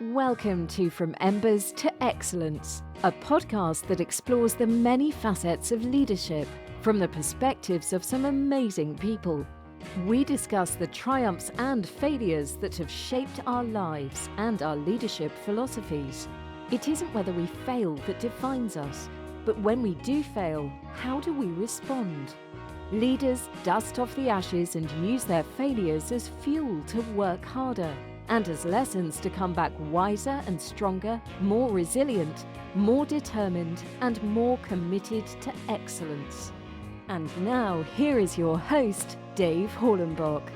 Welcome to From Embers to Excellence, a podcast that explores the many facets of leadership from the perspectives of some amazing people. We discuss the triumphs and failures that have shaped our lives and our leadership philosophies. It isn't whether we fail that defines us, but when we do fail, how do we respond? Leaders dust off the ashes and use their failures as fuel to work harder and as lessons to come back wiser and stronger, more resilient, more determined, and more committed to excellence. And now, here is your host, Dave Hollenbach.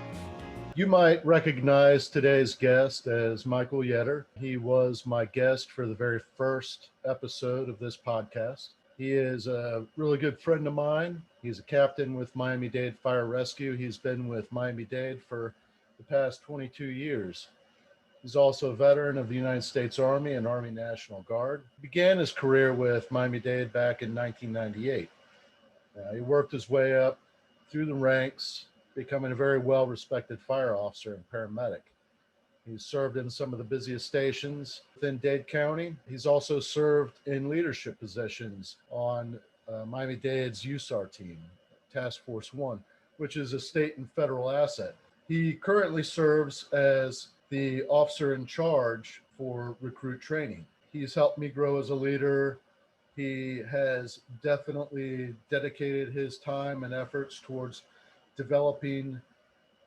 You might recognize today's guest as Michael Yetter. He was my guest for the very first episode of this podcast. He is a really good friend of mine. He's a captain with Miami-Dade Fire Rescue. He's been with Miami-Dade for the past 22 years. He's also a veteran of the United States Army and Army National Guard. He began his career with Miami-Dade back in 1998. He worked his way up through the ranks, becoming a very well-respected fire officer and paramedic. He's served in some of the busiest stations within Dade County. He's also served in leadership positions on Miami-Dade's USAR team, Task Force 1, which is a state and federal asset. He currently serves as the officer in charge for recruit training. He's helped me grow as a leader. He has definitely dedicated his time and efforts towards developing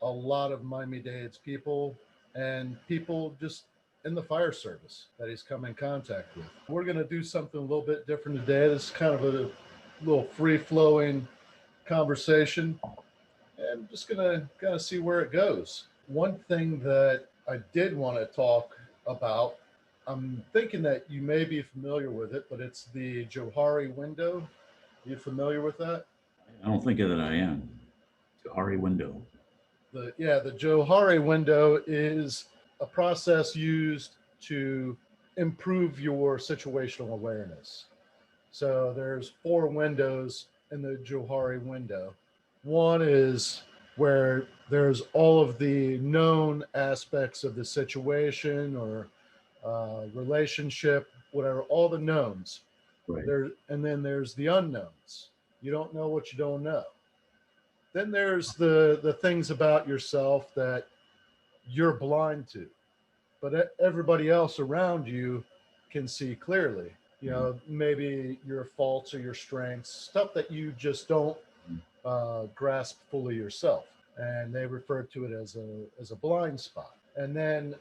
a lot of Miami-Dade's people and people just in the fire service that he's come in contact with. We're going to do something a little bit different today. This is kind of a little free-flowing conversation, and I'm just going to kind of see where it goes. One thing that I did want to talk about, I'm thinking that you may be familiar with it, but it's the Johari window. Are you familiar with that? I don't think that I am. Johari window. The Johari window is a process used to improve your situational awareness. So there's 4 windows in the Johari window. One is where there's all of the known aspects of the situation or relationship, whatever, all the knowns. Right. And then there's the unknowns. You don't know what you don't know. Then there's the things about yourself that you're blind to, but everybody else around you can see clearly. You know, maybe your faults or your strengths, stuff that you just don't grasp fully yourself, and they refer to it as a blind spot. And then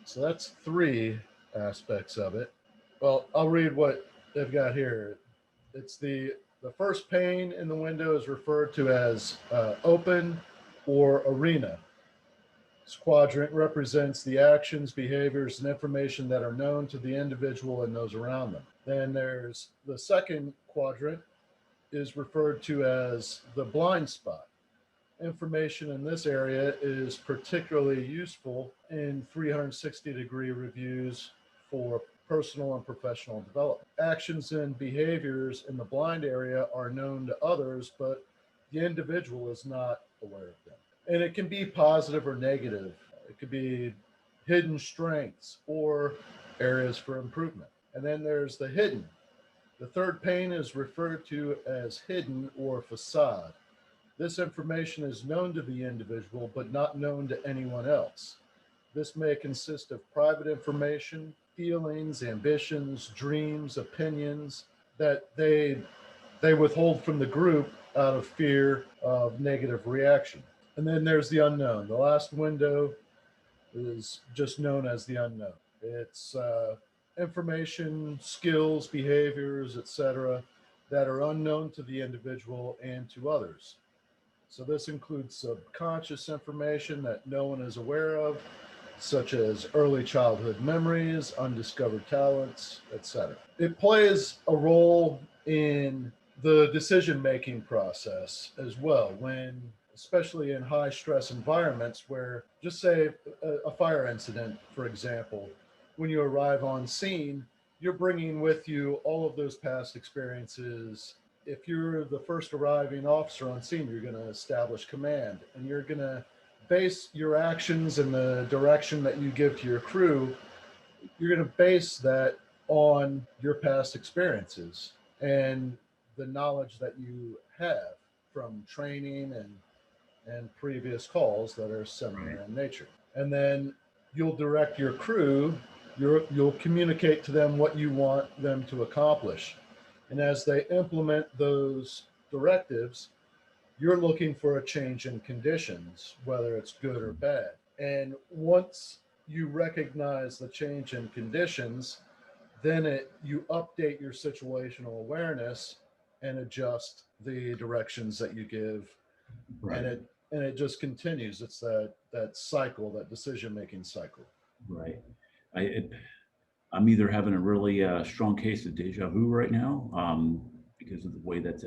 so that's 3 aspects of it. Well, I'll read what they've got here. It's the first pane in the window is referred to as open or arena. This quadrant represents the actions, behaviors, and information that are known to the individual and those around them. Then there's the second quadrant is referred to as the blind spot. Information in this area is particularly useful in 360-degree reviews for personal and professional development. Actions and behaviors in the blind area are known to others, but the individual is not aware of them. And it can be positive or negative. It could be hidden strengths or areas for improvement. And then there's the hidden. The third pane is referred to as hidden or facade. This information is known to the individual, but not known to anyone else. This may consist of private information, feelings, ambitions, dreams, opinions that they withhold from the group out of fear of negative reaction. And then there's the unknown. The last window is just known as the unknown. It's information, skills, behaviors, etc., that are unknown to the individual and to others. So this includes subconscious information that no one is aware of, such as early childhood memories, undiscovered talents, etc. It plays a role in the decision-making process as well, especially in high stress environments where, just say a fire incident, for example, when you arrive on scene, you're bringing with you all of those past experiences. If you're the first arriving officer on scene, you're going to establish command, and you're going to base your actions and the direction that you give to your crew, you're going to base that on your past experiences and the knowledge that you have from training and previous calls that are Right. similar in nature. And then you'll direct your crew, you'll communicate to them what you want them to accomplish. And as they implement those directives, you're looking for a change in conditions, whether it's good or bad. And once you recognize the change in conditions, then you update your situational awareness and adjust the directions that you give, and Right. it just continues. It's that cycle, that decision making cycle. Right. I it, I'm either having a really strong case of deja vu right now, because of the way that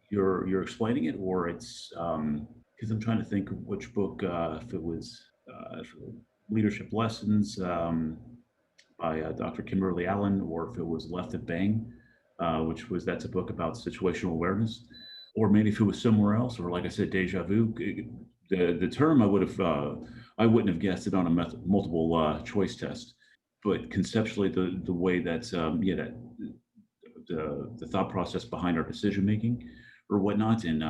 you're explaining it, or it's because I'm trying to think of which book, if it was leadership lessons by Dr. Kimberly Allen, or if it was Left of Bang, which was that's a book about situational awareness, or maybe if it was somewhere else, or like I said, deja vu. The term I wouldn't have guessed it on a multiple choice test, but conceptually the way that that the thought process behind our decision making or whatnot, and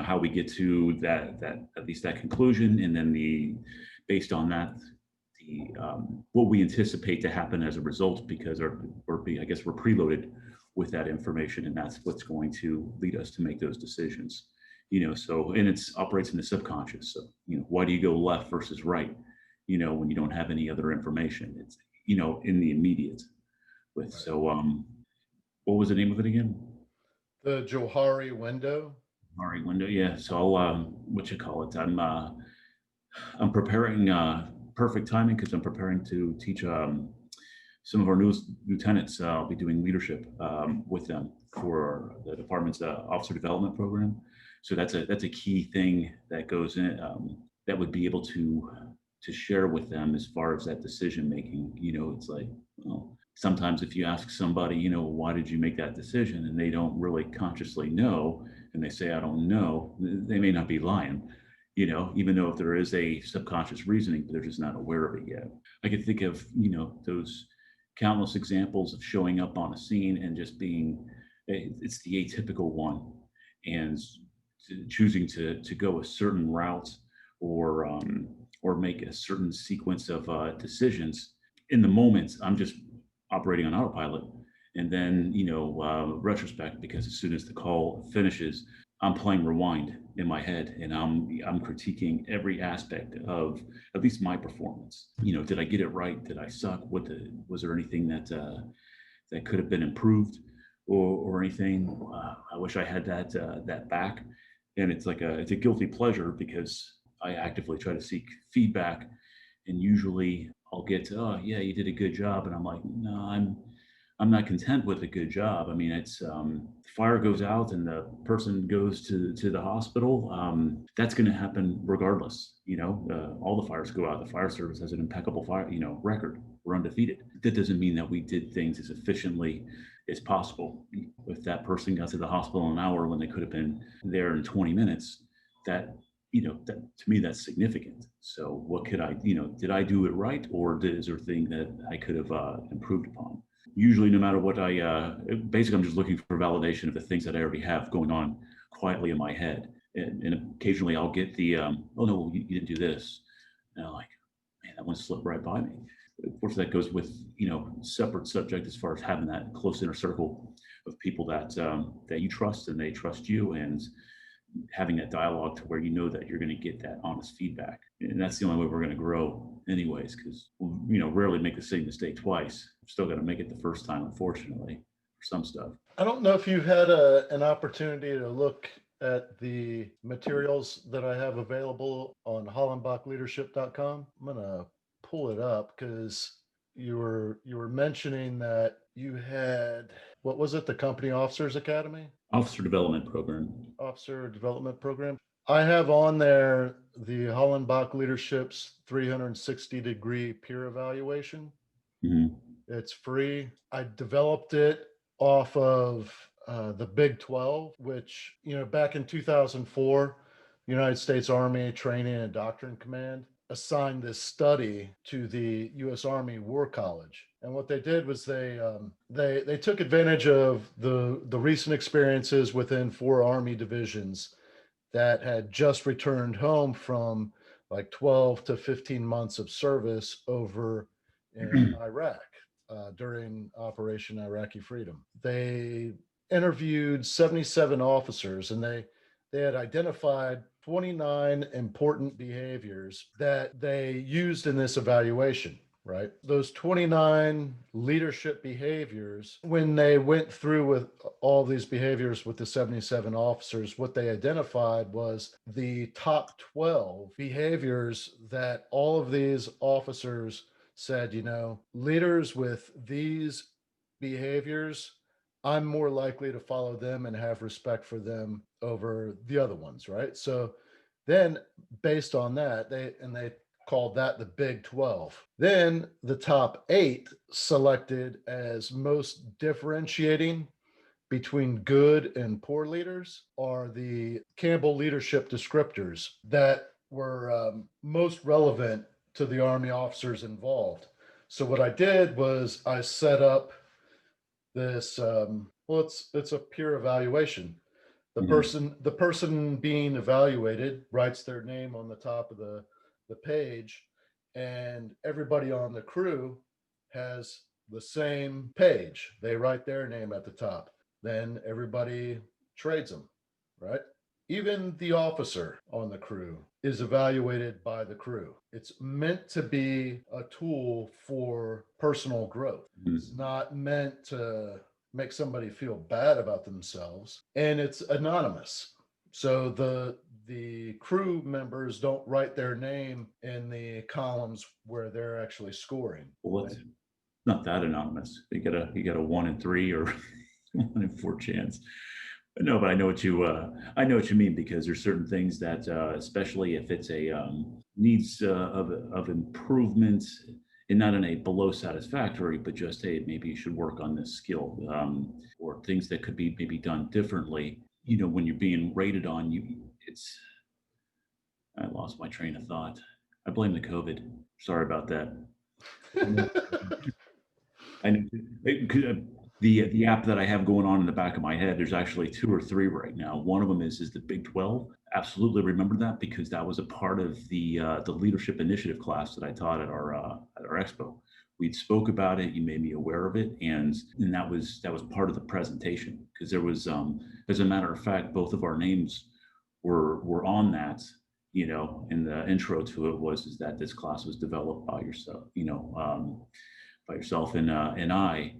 how we get to that at least that conclusion, and then the based on that the what we anticipate to happen as a result, because I guess we're preloaded with that information, and that's what's going to lead us to make those decisions. So and it's operates in the subconscious. So why do you go left versus right? When you don't have any other information, it's in the immediate with. Right. So what was the name of it again? The Johari window. Ari window. Yeah. So I'll what you call it? I'm preparing perfect timing because I'm preparing to teach some of our newest lieutenants. I'll be doing leadership with them for the department's officer development program. So that's a key thing that goes in, that would be able to share with them as far as that decision making. It's like, well, sometimes if you ask somebody, why did you make that decision, and they don't really consciously know, and they say, I don't know, they may not be lying. Even though if there is a subconscious reasoning, but they're just not aware of it yet. I could think of, those countless examples of showing up on a scene and just being, it's the atypical one, and choosing to go a certain route, or make a certain sequence of decisions. In the moment, I'm just operating on autopilot. And then, retrospect, because as soon as the call finishes, I'm playing rewind in my head, and I'm critiquing every aspect of at least my performance. Did I get it right? Did I suck? Was there anything that could have been improved, or anything? I wish I had that back. And it's a guilty pleasure because I actively try to seek feedback, and usually I'll get, oh yeah, you did a good job, and I'm like, no, I'm not content with a good job. I mean, it's the fire goes out and the person goes to the hospital. That's going to happen regardless. All the fires go out. The fire service has an impeccable fire record. We're undefeated. That doesn't mean that we did things as efficiently as possible. If that person got to the hospital in an hour when they could have been there in 20 minutes, that that to me that's significant. So what could I, did I do it right, or is there a thing that I could have improved upon? Usually, no matter what basically, I'm just looking for validation of the things that I already have going on quietly in my head. And occasionally I'll get the, oh no, you didn't do this. And I'm like, man, that one slipped right by me. Of course, that goes with, separate subject as far as having that close inner circle of people that you trust and they trust you, and having that dialogue to where that you're going to get that honest feedback. And that's the only way we're going to grow anyways, because we'll, rarely make the same mistake twice. We're still going to make it the first time, unfortunately, for some stuff. I don't know if you've had an opportunity to look at the materials that I have available on hollenbachleadership.com. I'm going to pull it up because you were mentioning that you had, what was it, the Company Officers Academy? Officer Development Program. Officer Development Program. I have on there the Hollenbach Leadership's 360-degree peer evaluation. Mm-hmm. It's free. I developed it off of the Big 12, which, back in 2004, United States Army Training and Doctrine Command assigned this study to the U.S. Army War College. And what they did was they took advantage of the recent experiences within 4 Army divisions that had just returned home from like 12 to 15 months of service over in Iraq during Operation Iraqi Freedom. They interviewed 77 officers, and they had identified 29 important behaviors that they used in this evaluation, right? Those 29 leadership behaviors, when they went through with all these behaviors with the 77 officers, what they identified was the top 12 behaviors that all of these officers said, leaders with these behaviors, I'm more likely to follow them and have respect for them over the other ones, right? So then based on that, they called that the Big 12. Then the top 8 selected as most differentiating between good and poor leaders are the Campbell leadership descriptors that were most relevant to the Army officers involved. So what I did was I set up this well, it's a peer evaluation. The person being evaluated writes their name on the top of the page, and everybody on the crew has the same page. They write their name at the top. Then everybody trades them, right? Even the officer on the crew is evaluated by the crew. It's meant to be a tool for personal growth. It's not meant to make somebody feel bad about themselves, and it's anonymous. So the crew members don't write their name in the columns where they're actually scoring. Well, it's not that anonymous. You got a 1 in 3 or 1 in 4 chance. No, but I know what you mean, because there's certain things that, especially if it's a needs of improvement, and not in a below satisfactory, but just, hey, maybe you should work on this skill, or things that could be maybe done differently. When you're being rated on, I lost my train of thought. I blame the COVID. Sorry about that. I know the app that I have going on in the back of my head. There's actually 2 or 3 right now. One of them is the Big 12. Absolutely remember that, because that was a part of the leadership initiative class that I taught at our expo. We'd spoke about it. You made me aware of it, and that was part of the presentation, because there was, as a matter of fact, both of our names were on that. And the intro to it was that this class was developed by yourself. By yourself and I,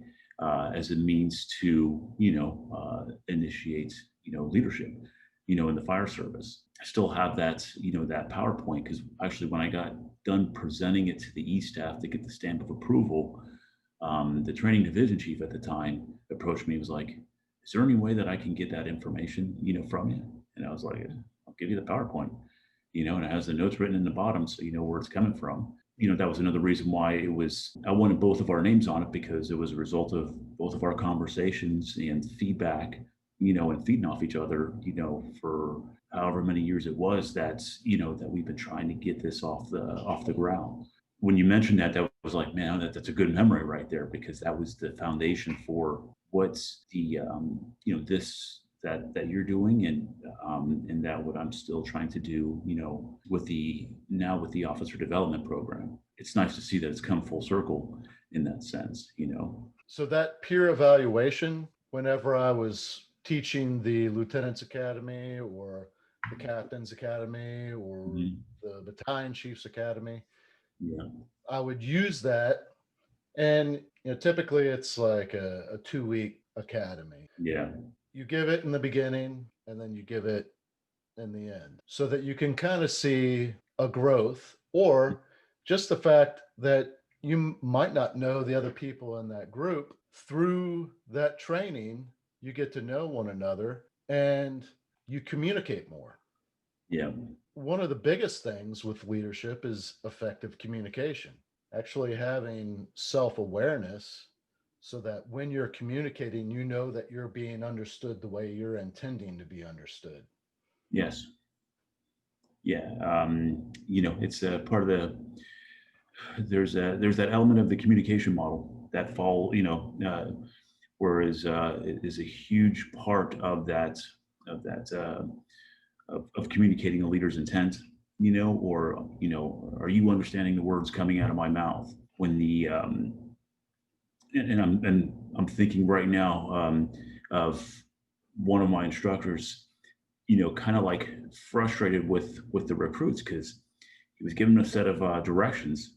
as a means to initiate leadership in the fire service. I still have that that PowerPoint, because actually when I got done presenting it to the E staff to get the stamp of approval, the training division chief at the time approached me and was like, "Is there any way that I can get that information from you?" And I was like, "I'll give you the PowerPoint," and it has the notes written in the bottom, so you know where it's coming from. That was another reason why I wanted both of our names on it, because it was a result of both of our conversations and feedback, and feeding off each other, for however many years it was that we've been trying to get this off the ground. When you mentioned that was like, man, that's a good memory right there, because that was the foundation for what's the, this that you're doing, and that what I'm still trying to do, with the officer development program. It's nice to see that it's come full circle in that sense, So that peer evaluation, whenever I was teaching the Lieutenant's Academy or the Captain's Academy or the Battalion Chief's Academy, Yeah. I would use that. And typically it's like a 2-week academy. Yeah. You give it in the beginning, and then you give it in the end, so that you can kind of see a growth, or just the fact that you might not know the other people in that group. Through that training, you get to know one another and you communicate more. Yeah. One of the biggest things with leadership is effective communication, actually having self-awareness, so that when you're communicating, you know that you're being understood the way you're intending to be understood. Yes. Yeah. It's a part of there's that element of the communication model that whereas is a huge part of of communicating a leader's intent, or, are you understanding the words coming out of my mouth when I'm thinking right now, of one of my instructors, kind of like frustrated with the recruits because he was given a set of directions,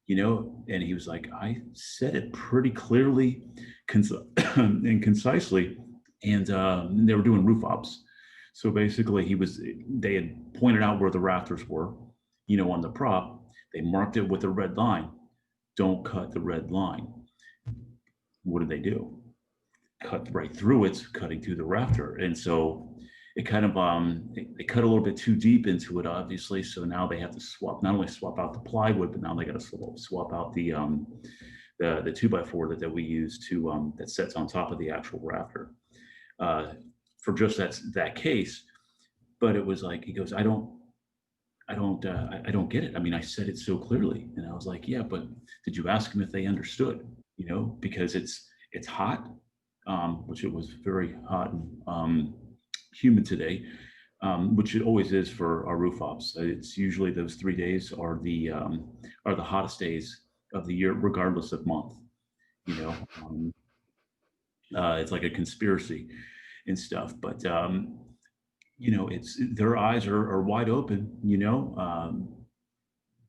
and he was like, I said it pretty clearly, and concisely, and they were doing roof ops. So basically, they had pointed out where the rafters were, on the prop. They marked it with a red line. Don't cut the red line. What did they do? Cut right through it, cutting through the rafter. And so it kind of they cut a little bit too deep into it, obviously. So now they have to not only swap out the plywood, but now they got to swap out the 2x4 that we use to that sets on top of the actual rafter, for just that case. But it was like, he goes, I don't get it. I mean, I said it so clearly. And I was like, yeah, but did you ask them if they understood? Because it's hot, which it was very hot and humid today, which it always is for our roof ops. It's usually those 3 days are the hottest days of the year, regardless of month. You know, um, it's like a conspiracy and stuff, but it's their eyes are wide open.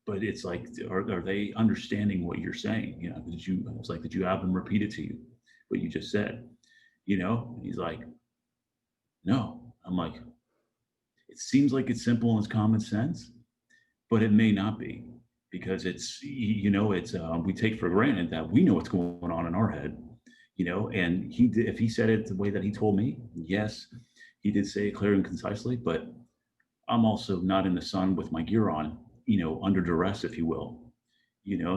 But it's like, are they understanding what you're saying? Did you have them repeat it to you, what you just said? And he's like, no. I'm like, it seems like it's simple and it's common sense, but it may not be, because we take for granted that we know what's going on in our head, and he did, if he said it the way that he told me, yes, he did say it clear and concisely, but I'm also not in the sun with my gear on, under duress, if you will,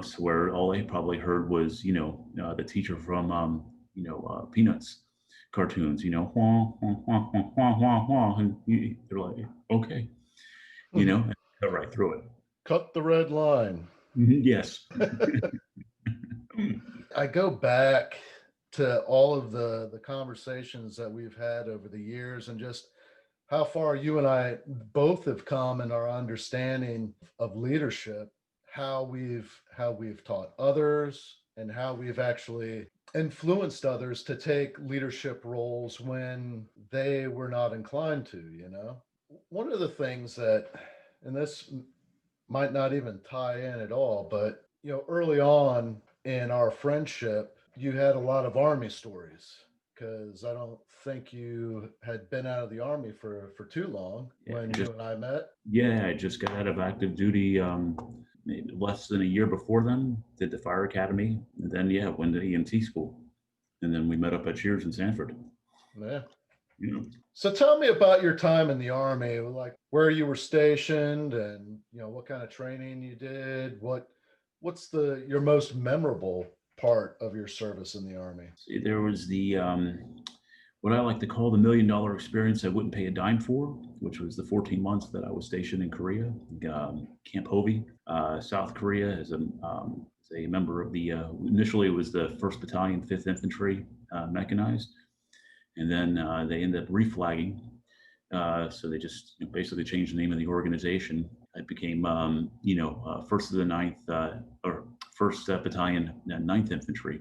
so where all I probably heard was, the teacher from, Peanuts cartoons, wah, wah, wah, wah, wah, wah, wah, and they're like, okay, and cut right through it. Cut the red line. Yes. I go back to all of the conversations that we've had over the years and just how far you and I both have come in our understanding of leadership, how we've taught others and how we've actually influenced others to take leadership roles when they were not inclined to. One of the things that, and this might not even tie in at all, but early on in our friendship, you had a lot of army stories because I don't think you had been out of the army for too long Yeah, when you and I met. yeah, I just got out of active duty, maybe less than a year before then. Did the fire academy, and then went to EMT school, and then we met up at Cheers in Sanford. Yeah. You know, So tell me about your time in the army, like where you were stationed and what kind of training you did. What's your most memorable part of your service in the army? See, there was the what I like to call the $1 million experience I wouldn't pay a dime for, which was the 14 months that I was stationed in Korea, Camp Hovey, South Korea, as a member of the, initially it was the 1st Battalion, 5th Infantry, mechanized, and then they ended up reflagging. So they just basically changed the name of the organization. It became, 1st of the 9th, or 1st Battalion, 9th Infantry,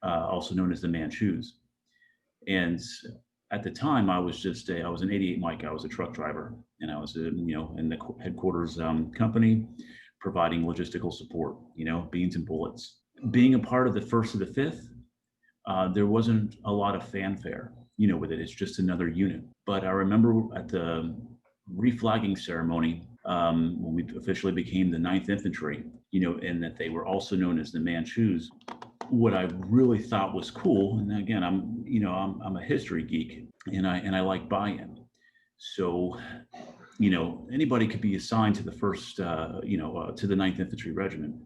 also known as the Manchus. And at the time, I was an 88 Mike. I was a truck driver, and I was, in the headquarters company, providing logistical support, beans and bullets. Being a part of the 1st of the 5th, there wasn't a lot of fanfare, with it. It's just another unit. But I remember at the reflagging ceremony, when we officially became the 9th Infantry, and that they were also known as the Manchus. What I really thought was cool, and again, I'm a history geek, and I like buy-in. So, anybody could be assigned to the 1st, to the 9th Infantry Regiment,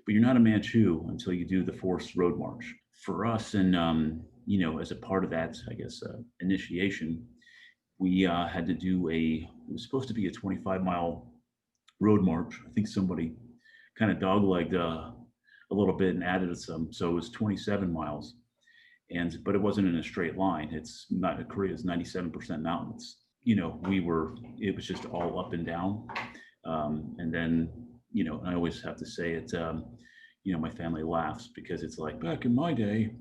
but you're not a Manchu until you do the forced road march. For us, and as a part of that, I guess, initiation, we had to do it was supposed to be a 25-mile road march. I think somebody kind of doglegged a little bit and added some. So it was 27 miles. But it wasn't in a straight line. It's not, Korea is 97% mountains. It was just all up and down. And then, I always have to say it, my family laughs because it's like back in my day,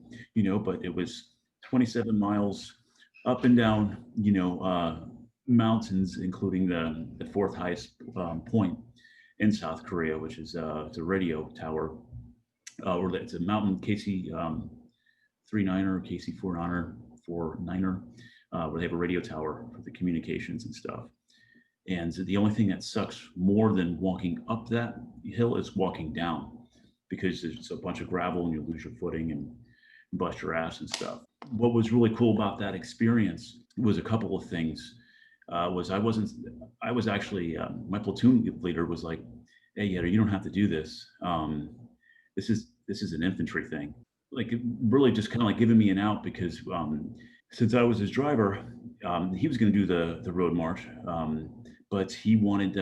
but it was 27 miles up and down, mountains, including the fourth highest point in South Korea, which is it's a radio tower, or it's a mountain, KC 39er, KC 49er, where they have a radio tower for the communications and stuff. And the only thing that sucks more than walking up that hill is walking down, because there's a bunch of gravel and you lose your footing and bust your ass and stuff. What was really cool about that experience was a couple of things. I was actually, my platoon leader was like, "Hey, you don't have to do this. This is an infantry thing." Like, really just kind of like giving me an out, because since I was his driver, he was going to do the road march, but he wanted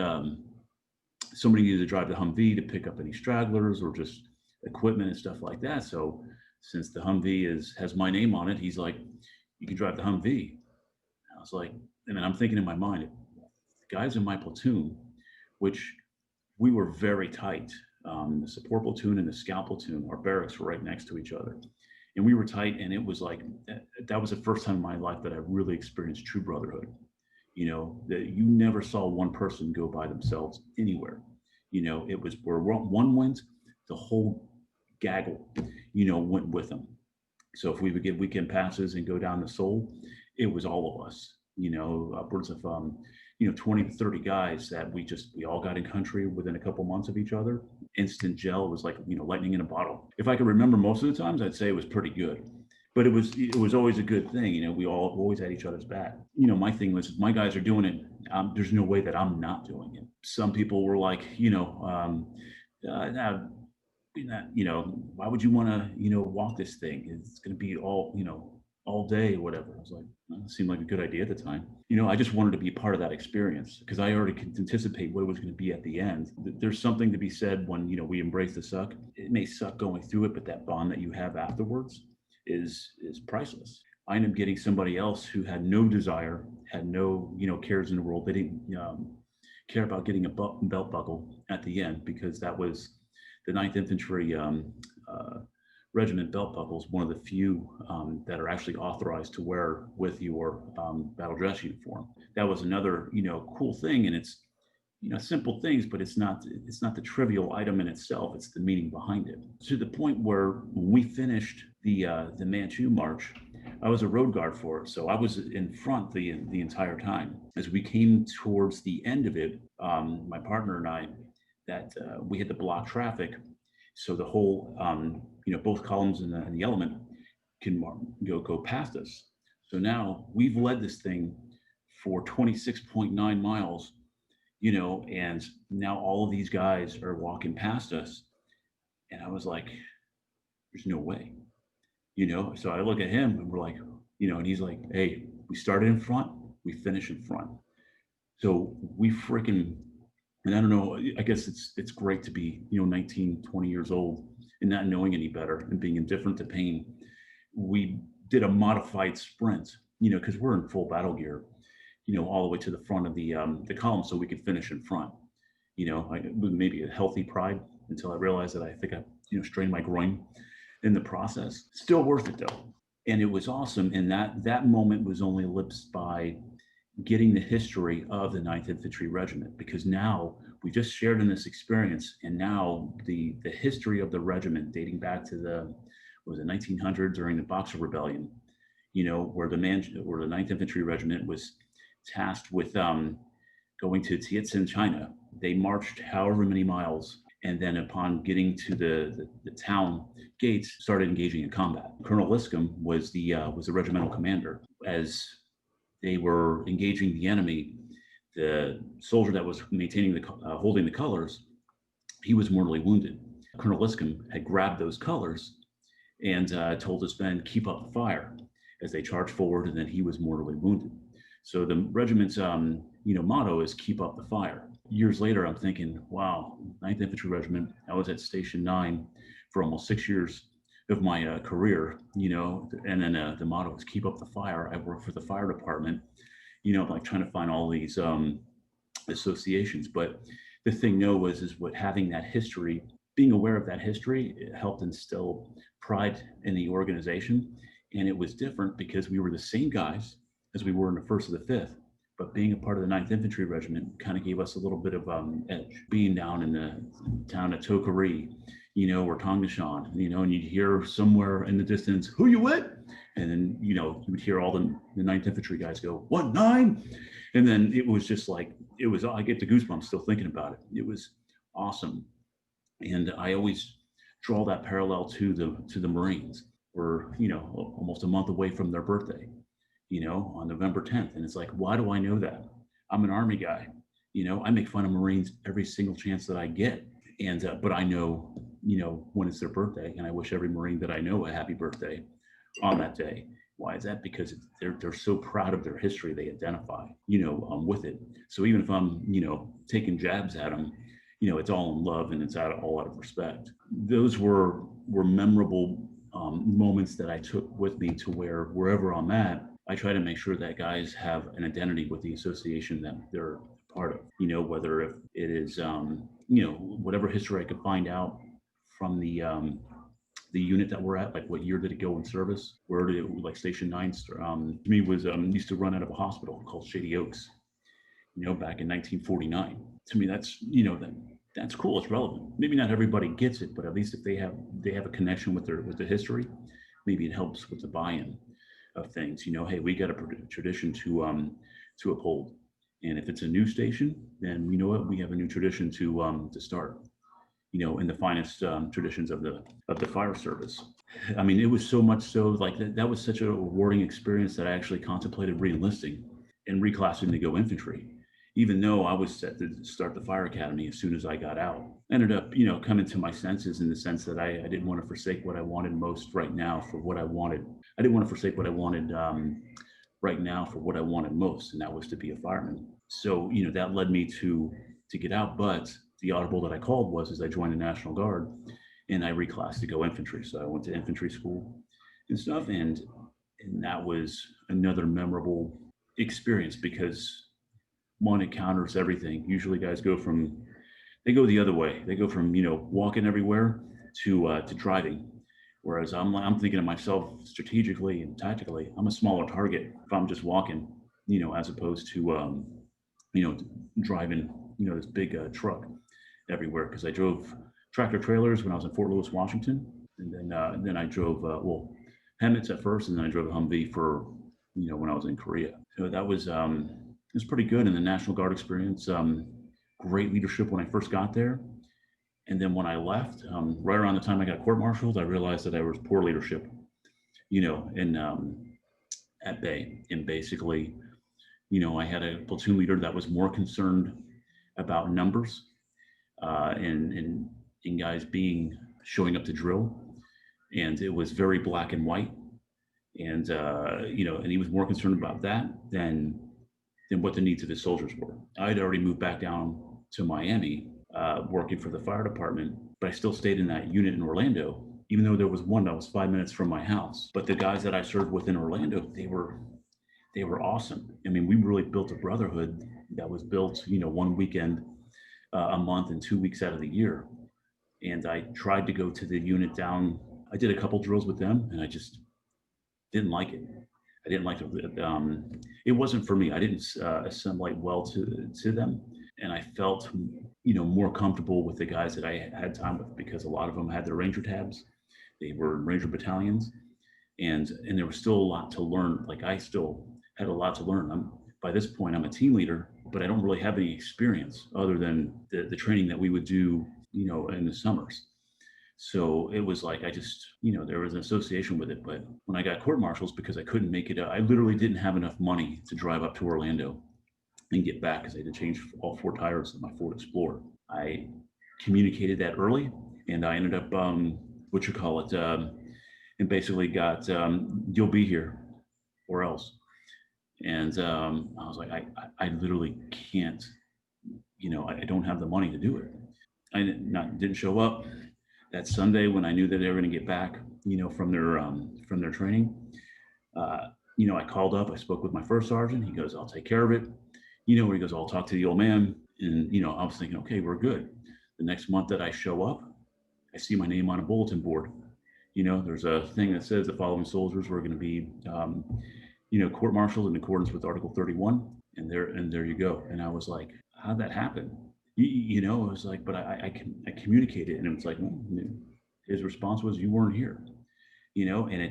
somebody to drive the Humvee to pick up any stragglers or just equipment and stuff like that. So since the Humvee has my name on it, he's like, "You can drive the Humvee." I was like, and then I'm thinking in my mind, the guys in my platoon, which we were very tight. The support platoon and the scout platoon, our barracks were right next to each other. And we were tight, and it was like, that was the first time in my life that I really experienced true brotherhood. That you never saw one person go by themselves anywhere. It was where one went, the whole gaggle, went with them. So if we would get weekend passes and go down to Seoul, it was all of us, upwards of 20 to 30 guys that we all got in country within a couple months of each other. Instant gel was like, lightning in a bottle. If I could remember, most of the times I'd say it was pretty good, but it was always a good thing. We all always had each other's back. My thing was, if my guys are doing it, there's no way that I'm not doing it. Some people were like, why would you want to, walk this thing? It's going to be all day, whatever. I was like, well, it seemed like a good idea at the time. I just wanted to be part of that experience, because I already could anticipate what it was going to be at the end. There's something to be said when, we embrace the suck. It may suck going through it, but that bond that you have afterwards is priceless. I ended up getting somebody else who had no desire, had no, cares in the world. They didn't care about getting a belt buckle at the end, because that was the 9th Infantry Regiment belt buckles, one of the few that are actually authorized to wear with your battle dress uniform. That was another, cool thing, and it's, simple things, but it's not the trivial item in itself. It's the meaning behind it. To the point where when we finished the Manchu March, I was a road guard for it, so I was in front the entire time. As we came towards the end of it, my partner and I, we had to block traffic, so the whole, both columns and the element can go past us. So now we've led this thing for 26.9 miles, and now all of these guys are walking past us. And I was like, there's no way, so I look at him and we're like, and he's like, "Hey, we started in front, we finish in front." So we freaking, and I don't know, I guess it's great to be, 19, 20 years old and not knowing any better and being indifferent to pain. We did a modified sprint, because we're in full battle gear, all the way to the front of the column so we could finish in front. Maybe a healthy pride, until I realized that I think I, strained my groin in the process. Still worth it though. And it was awesome. And that moment was only eclipsed by getting the history of the 9th Infantry Regiment, because now we just shared in this experience, and now the history of the regiment dating back to the 1900s during the Boxer Rebellion, where the 9th Infantry Regiment was tasked with going to Tientsin, China. They marched however many miles, and then upon getting to the town gates, started engaging in combat. Colonel Liscombe was the regimental commander. As they were engaging the enemy, the soldier that was maintaining holding the colors, he was mortally wounded. Colonel Liscombe had grabbed those colors and told his men, keep up the fire, as they charged forward, and then he was mortally wounded. So the regiment's motto is keep up the fire. Years later, I'm thinking, wow, 9th Infantry Regiment. I was at Station 9 for almost 6 years of my career, and then the motto is keep up the fire. I work for the fire department, like trying to find all these associations. But the thing, no, is what having that history, being aware of that history, it helped instill pride in the organization. And it was different because we were the same guys as we were in the first or the fifth. But being a part of the 9th Infantry Regiment kind of gave us a little bit of edge. Being down in the town of Tokari, or Tongashan, and you'd hear somewhere in the distance, who you with? And then, you would hear all the 9th Infantry guys go, 1-9? And then it was just like, I get the goosebumps still thinking about it. It was awesome. And I always draw that parallel to the Marines. We're, almost a month away from their birthday, on November 10th. And it's like, why do I know that? I'm an Army guy. I make fun of Marines every single chance that I get. And, but I know, when it's their birthday, and I wish every Marine that I know a happy birthday on that day. Why is that? Because they're so proud of their history. They identify, with it. So even if I'm, taking jabs at them, it's all in love and it's all out of respect. Those were memorable moments that I took with me to wherever I'm at, I try to make sure that guys have an identity with the association that they're part of, whether if it is, whatever history I could find out from the unit that we're at, like what year did it go in service? Where did it, like Station 9, to me was used to run out of a hospital called Shady Oaks, back in 1949. To me, that's cool. It's relevant. Maybe not everybody gets it, but at least if they have a connection with the history, maybe it helps with the buy-in of things. Hey, we got a tradition to uphold, and if it's a new station, then we know what we have a new tradition to start. In the finest traditions of the fire service. I mean, it was so much so like that was such a rewarding experience that I actually contemplated re-enlisting and reclassing to go infantry, even though I was set to start the fire academy as soon as I got out. Ended up, coming to my senses in the sense that I didn't want to forsake what I wanted most right now for what I wanted. I didn't want to forsake what I wanted right now for what I wanted most, and that was to be a fireman. So, that led me to get out, but the audible that I called was I joined the National Guard and I reclassed to go infantry. So I went to infantry school and stuff. And that was another memorable experience because one, it counters everything. Usually guys they go the other way. They go from, walking everywhere to driving. Whereas I'm thinking of myself strategically and tactically, I'm a smaller target if I'm just walking, as opposed to, driving, this big truck everywhere, because I drove tractor trailers when I was in Fort Lewis, Washington, and then I drove Hemmets at first, and then I drove a Humvee for when I was in Korea. So that was it was pretty good in the National Guard experience. Great leadership when I first got there, and then when I left, right around the time I got court-martialed, I realized that there was poor leadership, in at Bay, and basically, I had a platoon leader that was more concerned about numbers and guys showing up to drill, and it was very black and white, and and he was more concerned about that than what the needs of his soldiers were. I'd already moved back down to Miami, working for the fire department, but I still stayed in that unit in Orlando, even though there was one that was 5 minutes from my house. But the guys that I served with in Orlando, they were awesome. I mean, we really built a brotherhood that was built, one weekend a month and 2 weeks out of the year. And I tried to go to the unit down. I did a couple drills with them, and I just didn't like it. I didn't like it. It wasn't for me. I didn't assimilate well to them, and I felt, more comfortable with the guys that I had time with, because a lot of them had their Ranger tabs. They were Ranger battalions, and there was still a lot to learn. Like I still had a lot to learn. By this point, I'm a team leader, but I don't really have any experience other than the training that we would do, in the summers. So it was like, I just, there was an association with it. But when I got court-martials, because I couldn't make it, I literally didn't have enough money to drive up to Orlando and get back, because I had to change all 4 tires of my Ford Explorer. I communicated that early, and I ended up, and basically got, you'll be here or else. And I was like, I literally can't, I don't have the money to do it. Didn't show up that Sunday when I knew that they were going to get back, from their training. Uh, I called up, I spoke with my first sergeant. He goes, I'll take care of it. He goes, I'll talk to the old man. And, I was thinking, okay, we're good. The next month that I show up, I see my name on a bulletin board. There's a thing that says the following soldiers were going to be, court-martialed in accordance with Article 31. And there you go. And I was like, how'd that happen? I was like, but I communicated, and it was like, well, his response was, you weren't here, and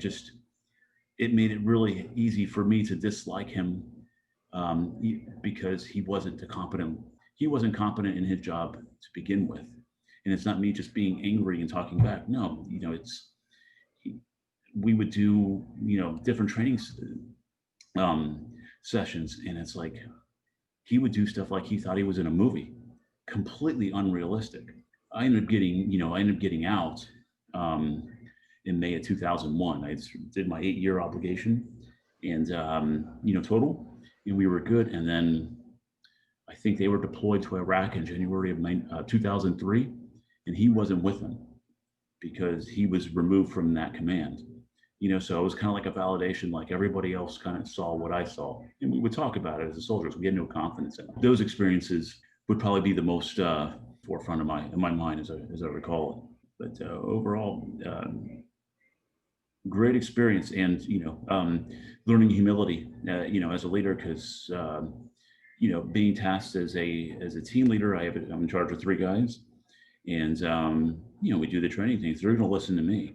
it made it really easy for me to dislike him, because he wasn't competent in his job to begin with. And it's not me just being angry and talking back. No, we would do, different trainings, sessions, and it's like he would do stuff like he thought he was in a movie, completely unrealistic. I ended up getting out, um, in May of 2001. I did my 8-year obligation, and total, and we were good. And then I think they were deployed to Iraq in January of 2003, and he wasn't with them because he was removed from that command. So it was kind of like a validation, like everybody else kind of saw what I saw. And we would talk about it as a soldiers. We had no confidence in it. Those experiences would probably be the most forefront of my mind as I recall it. But overall, great experience, and learning humility, as a leader, because being tasked as a team leader, I'm in charge of 3 guys, and we do the training things. They're going to listen to me,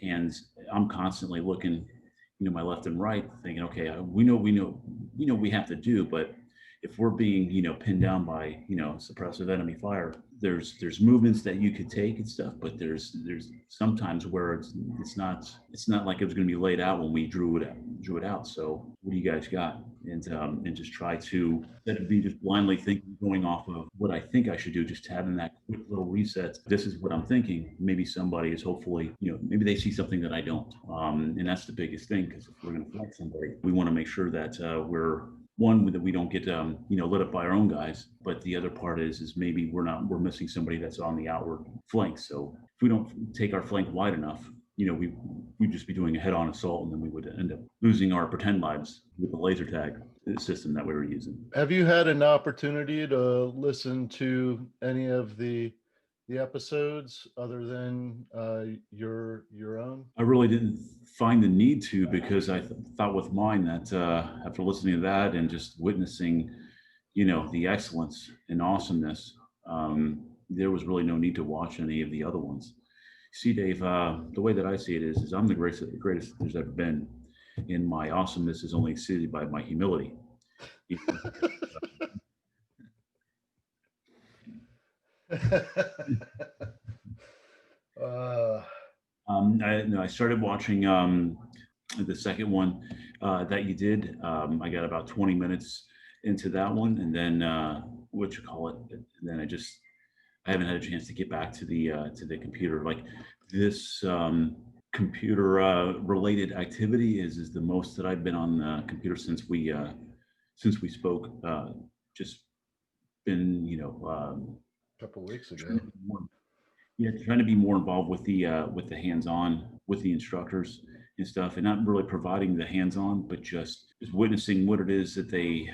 and I'm constantly looking, my left and right, thinking, okay, we have to do, but if we're being, pinned down by, suppressive enemy fire, there's movements that you could take and stuff, but there's sometimes where it's not like it was going to be laid out when we drew it out. So what do you guys got? And just try to, instead of be just blindly thinking, going off of what I think I should do, just having that quick little reset. This is what I'm thinking. Maybe somebody is, hopefully, maybe they see something that I don't. And that's the biggest thing, because if we're going to flex somebody, we want to make sure that we're one, that we don't get lit up by our own guys, but the other part is maybe we're missing somebody that's on the outward flank. So if we don't take our flank wide enough, we'd just be doing a head-on assault, and then we would end up losing our pretend lives with the laser tag system that we were using. Have you had an opportunity to listen to any of the episodes other than your own? I really didn't find the need to, because I thought with mine that after listening to that and just witnessing, the excellence and awesomeness, there was really no need to watch any of the other ones. See, Dave, the way that I see it is I'm the greatest there's ever been, and my awesomeness is only exceeded by my humility. I started watching the second one that you did. I got about 20 minutes into that one, and then and then I haven't had a chance to get back to the computer. Like this computer related activity is the most that I've been on the computer since we spoke. Just been a couple of weeks ago. Trying to be more involved with the hands-on with the instructors and stuff, and not really providing the hands-on, but just witnessing what it is that they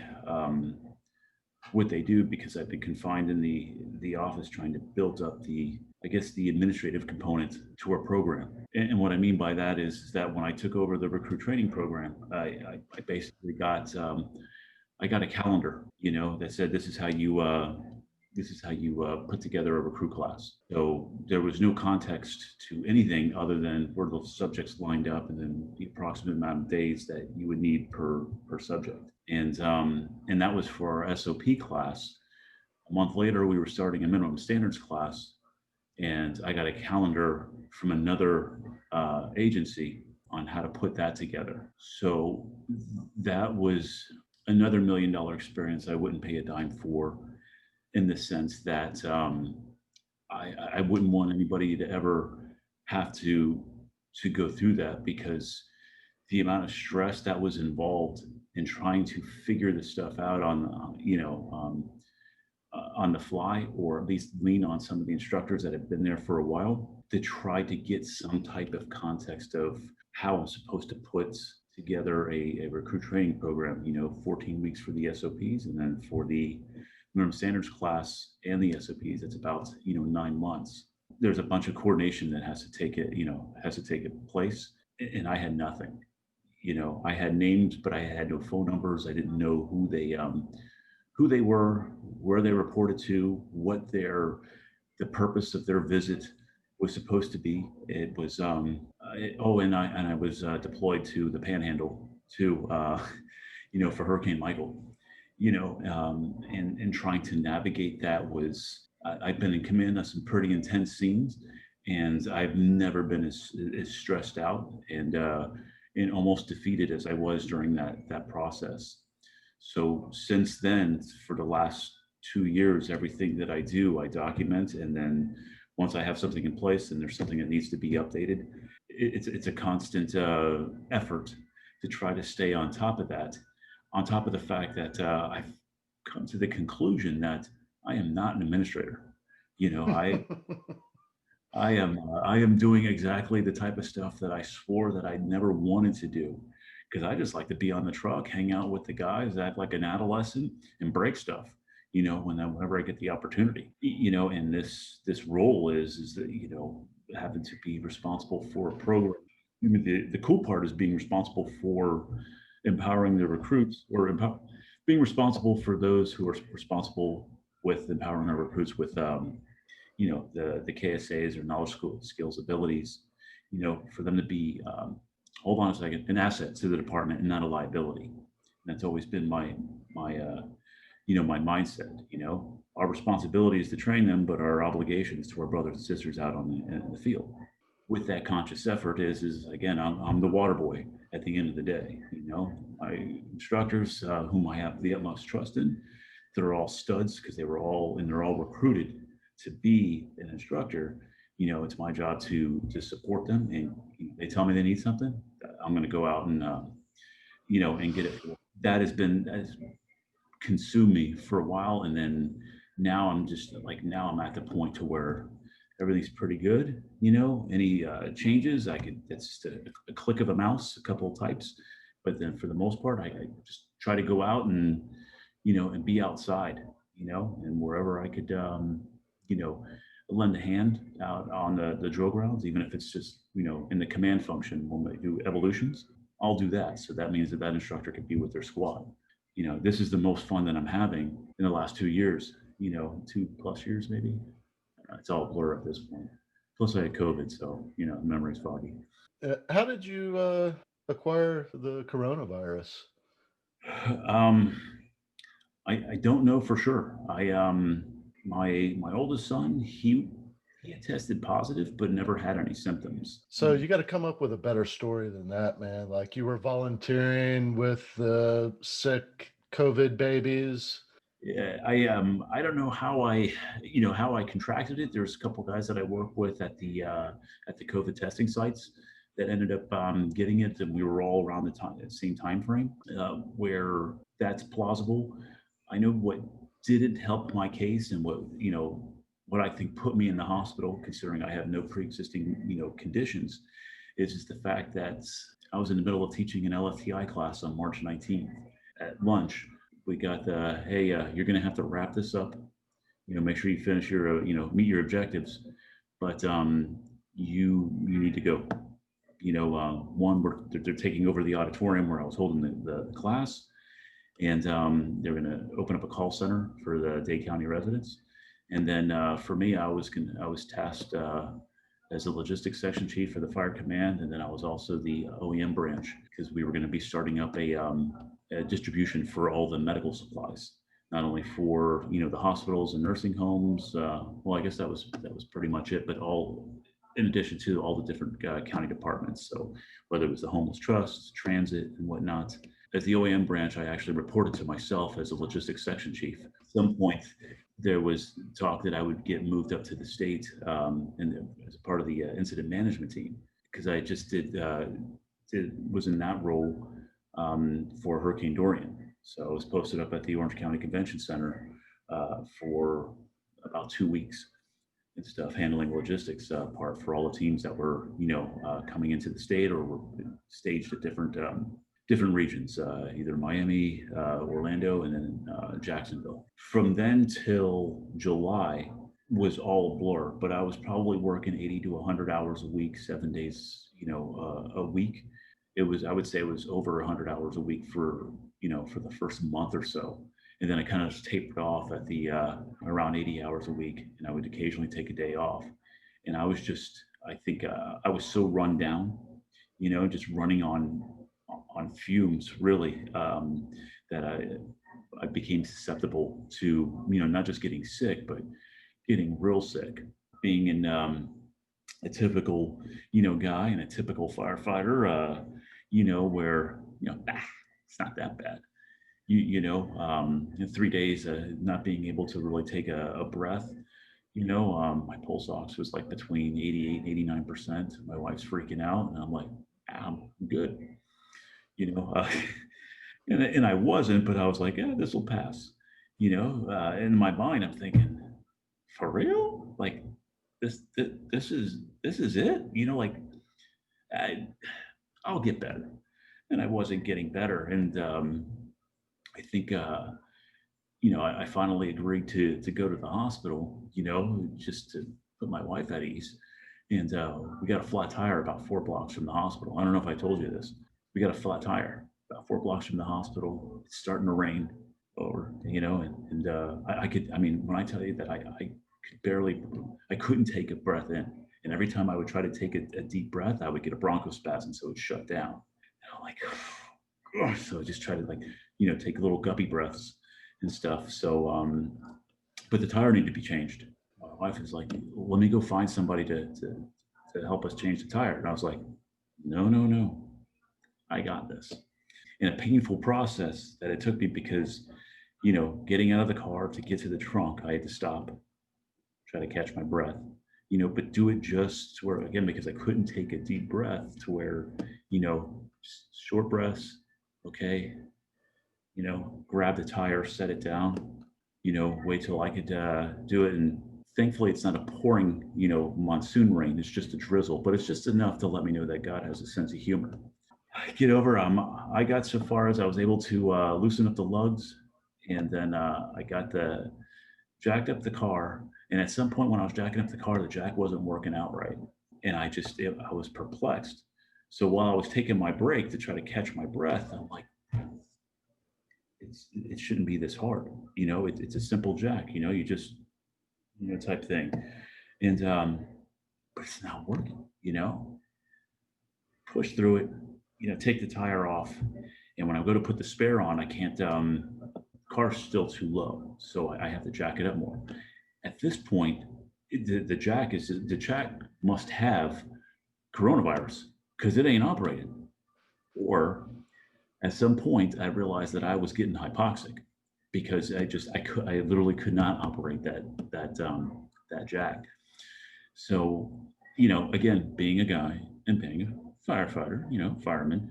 what they do, because I've been confined in the office trying to build up the administrative component to our program. And what I mean by that is that when I took over the recruit training program, I basically got I got a calendar, that said this is how you put together a recruit class. So there was no context to anything other than where the subjects lined up, and then the approximate amount of days that you would need per subject. And that was for our SOP class. A month later, we were starting a minimum standards class, and I got a calendar from another agency on how to put that together. So that was another $1 million experience I wouldn't pay a dime for, in the sense that I wouldn't want anybody to ever have to go through that, because the amount of stress that was involved in trying to figure this stuff out on the fly, or at least lean on some of the instructors that have been there for a while to try to get some type of context of how I'm supposed to put together a recruit training program, 14 weeks for the SOPs, and then for the minimum standards class and the SOPs, it's about, 9 months. There's a bunch of coordination that has to take place. And I had nothing. I had names, but I had no phone numbers. I didn't know who they were, where they reported to, what the purpose of their visit was supposed to be. It was and I was deployed to the Panhandle to for Hurricane Michael. And trying to navigate that was I've been in command of some pretty intense scenes, and I've never been as stressed out and almost defeated as I was during that process. So since then, for the last 2 years, everything that I do, I document, and then once I have something in place and there's something that needs to be updated, it's a constant effort to try to stay on top of that. On top of the fact that I've come to the conclusion that I am not an administrator. You know, I am doing exactly the type of stuff that I swore that I never wanted to do, because I just like to be on the truck, hang out with the guys, act like an adolescent, and break stuff. Whenever I get the opportunity. And this role is that having to be responsible for a program. I mean, the cool part is being responsible for empowering the recruits, or being responsible for those who are responsible with empowering our recruits with the KSAs, or knowledge, skills, abilities, for them to be, hold on a second, an asset to the department and not a liability. And that's always been my mindset. Our responsibility is to train them, but our obligation is to our brothers and sisters out in the field. With that conscious effort is again, I'm the water boy at the end of the day. My instructors, whom I have the utmost trust in, they're all studs because they're all recruited to be an instructor. It's my job to support them, and they tell me they need something, I'm going to go out and get it. That has consumed me for a while, and then now I'm at the point to where everything's pretty good. Any changes, that's just a click of a mouse, a couple of types. But then for the most part, I just try to go out and be outside, and wherever I could, lend a hand out on the drill grounds, even if it's just, in the command function when they do evolutions, I'll do that. So that means that instructor can be with their squad. This is the most fun that I'm having in the last 2 years, 2+ years, maybe. It's all a blur at this point. Plus I had COVID, so, memory's foggy. How did you acquire the coronavirus? I don't know for sure. My oldest son, he had tested positive, but never had any symptoms. So you got to come up with a better story than that, man. Like, you were volunteering with the sick COVID babies. Yeah, I don't know how I contracted it. There's a couple guys that I work with at the COVID testing sites that ended up getting it, and we were all around the same time frame, where that's plausible. I know what didn't help my case, and what I think put me in the hospital, considering I have no pre-existing conditions, is just the fact that I was in the middle of teaching an LFTI class on March 19th. At lunch, we got the, hey, you're going to have to wrap this up. Make sure you finish your, meet your objectives, but you need to go. They're taking over the auditorium where I was holding the class, and they're going to open up a call center for the Dade County residents. And then for me, I was tasked as a logistics section chief for the fire command, and then I was also the OEM branch, because we were going to be starting up a distribution for all the medical supplies, not only for the hospitals and nursing homes. Well, I guess that was pretty much it, but all in addition to all the different county departments. So whether it was the homeless trust, transit, and whatnot. As the OEM branch, I actually reported to myself as a logistics section chief. At some point, there was talk that I would get moved up to the state and as a part of the incident management team, because I just did was in that role for Hurricane Dorian. So I was posted up at the Orange County Convention Center for about 2 weeks and stuff, handling logistics part for all the teams that were, coming into the state or were staged at different regions, either Miami, Orlando, and then Jacksonville. From then till July was all a blur, but I was probably working 80 to 100 hours a week, 7 days, a week. I would say it was over 100 hours a week for the first month or so. And then I kind of tapered off at the around 80 hours a week, and I would occasionally take a day off. And I think I was so run down, just running on fumes, really, that I became susceptible to, not just getting sick, but getting real sick. Being in a typical, guy and a typical firefighter, where, it's not that bad. In 3 days, not being able to really take a breath, my pulse ox was like between 88 and 89%. My wife's freaking out, and I'm like, I'm good, you know, uh, and I wasn't, but I was like, yeah, this will pass, in my mind, I'm thinking, for real? Like this is it, like I, I'll get better. And I wasn't getting better. And I think, I finally agreed to go to the hospital, just to put my wife at ease. And we got a flat tire about 4 blocks from the hospital. I don't know if I told you this. We got a flat tire about 4 blocks from the hospital. It's starting to rain over, when I tell you that I couldn't take a breath in. And every time I would try to take a deep breath, I would get a bronchospasm, so it would shut down. And I'm like, so I just try to take little guppy breaths and stuff. So, but the tire needed to be changed. My wife is like, let me go find somebody to help us change the tire. And I was like, no, I got this. And a painful process that it took me because, getting out of the car to get to the trunk, I had to stop, try to catch my breath, but do it just to where, again, because I couldn't take a deep breath to where, short breaths, okay, grab the tire, set it down, wait till I could do it. And thankfully it's not a pouring, monsoon rain. It's just a drizzle, but it's just enough to let me know that God has a sense of humor. I got so far as I was able to loosen up the lugs, and then I got jacked up the car. And at some point when I was jacking up the car, the jack wasn't working out right. And I was perplexed. So while I was taking my break to try to catch my breath, I'm like, it shouldn't be this hard. It's a simple jack, you just, type thing. And, but it's not working, push through it, take the tire off. And when I go to put the spare on, I can't, car's still too low. So I have to jack it up more. At this point, the jack must have coronavirus because it ain't operating. Or at some point, I realized that I was getting hypoxic because I literally could not operate that jack. So, again, being a guy and being a firefighter, fireman,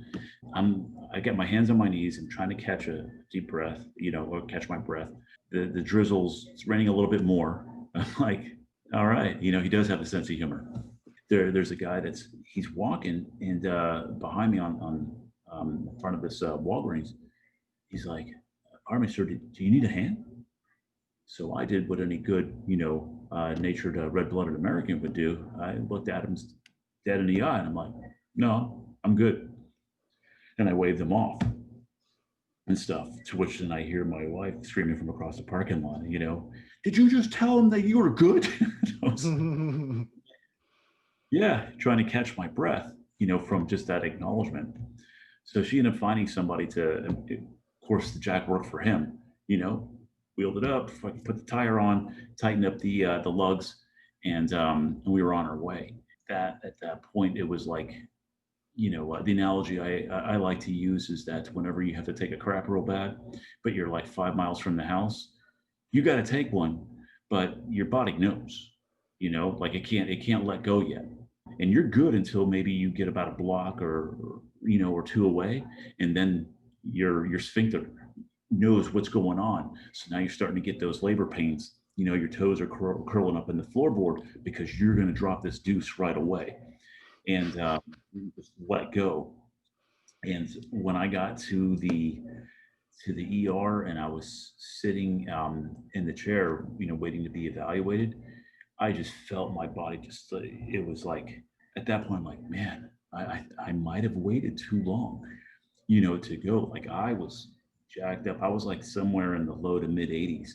I get my hands on my knees and trying to catch a deep breath, or catch my breath. The drizzle's, it's raining a little bit more. I'm like, all right, he does have a sense of humor. There's a guy he's walking, and behind me on in front of this Walgreens, he's like, pardon me, sir, do you need a hand? So I did what any good, natured red-blooded American would do. I looked at him dead in the eye, and I'm like, no, I'm good. And I waved him off and stuff, to which then I hear my wife screaming from across the parking lot, did you just tell him that you were good? Yeah, trying to catch my breath, from just that acknowledgement. So she ended up finding somebody of course, the jack worked for him, wheeled it up, put the tire on, tightened up the lugs, and we were on our way. At that point, it was like, the analogy I like to use is that whenever you have to take a crap real bad, but you're like 5 miles from the house, you got to take one, but your body knows, like it can't let go yet. and you're good until maybe you get about a block or two away, and then your sphincter knows what's going on. So now you're starting to get those labor pains. Your toes are curling up in the floorboard because you're going to drop this deuce right away, and just let go. And when I got to the ER and I was sitting in the chair, waiting to be evaluated, I just felt my body just, it was like, at that point, I'm like, man, I might have waited too long, to go. Like I was jacked up. I was like somewhere in the low to mid 80s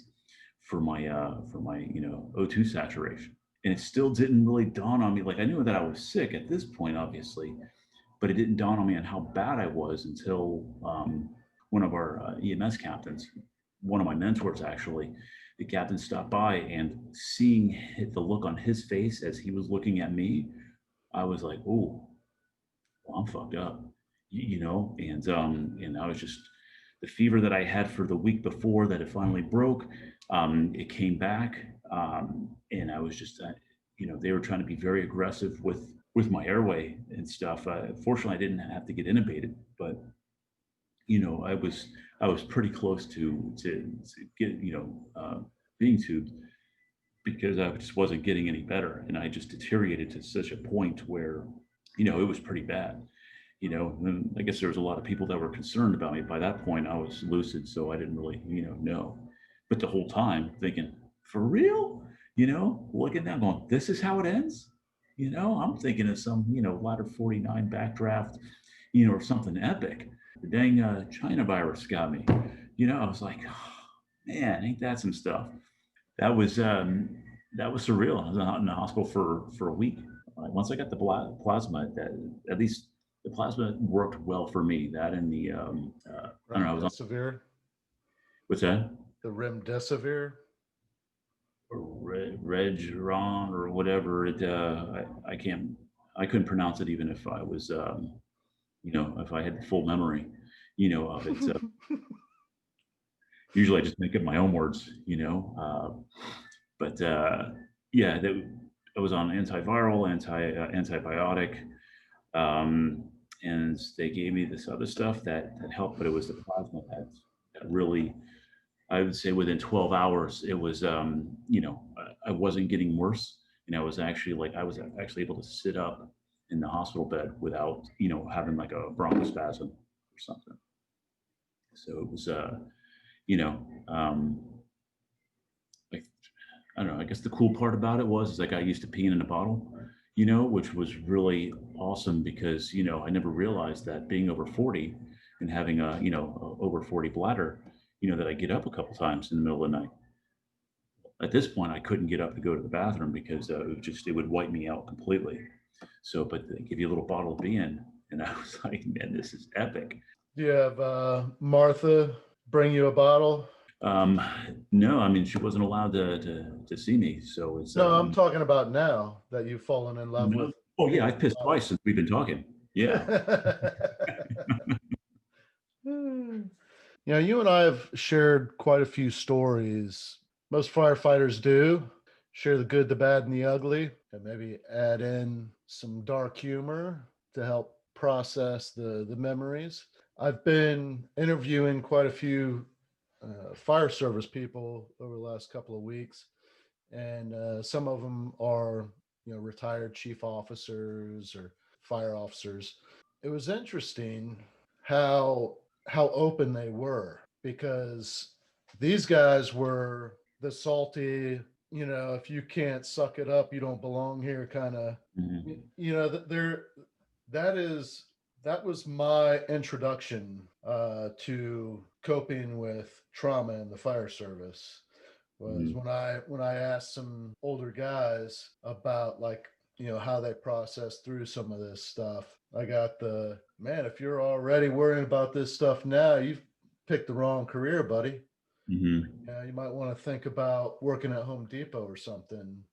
for my O2 saturation. And it still didn't really dawn on me. Like I knew that I was sick at this point, obviously, but it didn't dawn on me on how bad I was until one of our EMS captains, one of my mentors actually, the captain stopped by, and seeing the look on his face as he was looking at me, I was like, oh, well, I'm fucked up, and I was just, the fever that I had for the week before that it finally broke, it came back, and I was just, they were trying to be very aggressive with my airway and stuff. Fortunately, I didn't have to get intubated, but I was pretty close to get being tubed because I just wasn't getting any better, and I just deteriorated to such a point where it was pretty bad. And I guess there was a lot of people that were concerned about me. By that point, I was lucid, so I didn't really know. But the whole time thinking, for real, looking down, going, this is how it ends. I'm thinking of some ladder 49 backdraft, or something epic. The dang China virus got me. I was like, oh, man, ain't that some stuff? That was surreal. I was in the hospital for a week. Once I got the plasma, that at least the plasma worked well for me. That and the I don't know. I was on, Remdesivir, what's that? the remdesivir. Regron or whatever. I couldn't pronounce it even if I was if I had the full memory of it. Usually I just make up my own words, but yeah, I was on antibiotic, and they gave me this other stuff that helped, but it was the plasma that really, I would say within 12 hours, it was, I wasn't getting worse. And I was actually able to sit up in the hospital bed without, having like a bronchospasm or something. So it was, you know, um, like, I don't know, I guess the cool part about it is I got used to peeing in a bottle, which was really awesome because, I never realized that being over 40 and having a over 40 bladder, that I get up a couple times in the middle of the night. At this point, I couldn't get up to go to the bathroom because it would wipe me out completely. So, but they give you a little bottle of being, and I was like, man, this is epic. Do you have Martha bring you a bottle? Um, no, I mean, she wasn't allowed to see me. So it's, No, I'm talking about now that you've fallen in love no. with. Oh yeah, I've pissed twice since we've been talking. Yeah. You and I have shared quite a few stories. Most firefighters do share the good, the bad, and the ugly, and maybe add in some dark humor to help process the memories. I've been interviewing quite a few fire service people over the last couple of weeks, and some of them are retired chief officers or fire officers. It was interesting how open they were, because these guys were the salty, if you can't suck it up, you don't belong here kind of, Mhm. they're that is that was my introduction to coping with trauma in the fire service, was Mhm. when I asked some older guys about, like, how they process through some of this stuff. I got the, man, if you're already worrying about this stuff now, you've picked the wrong career, buddy. Mhm. You might want to think about working at Home Depot or something.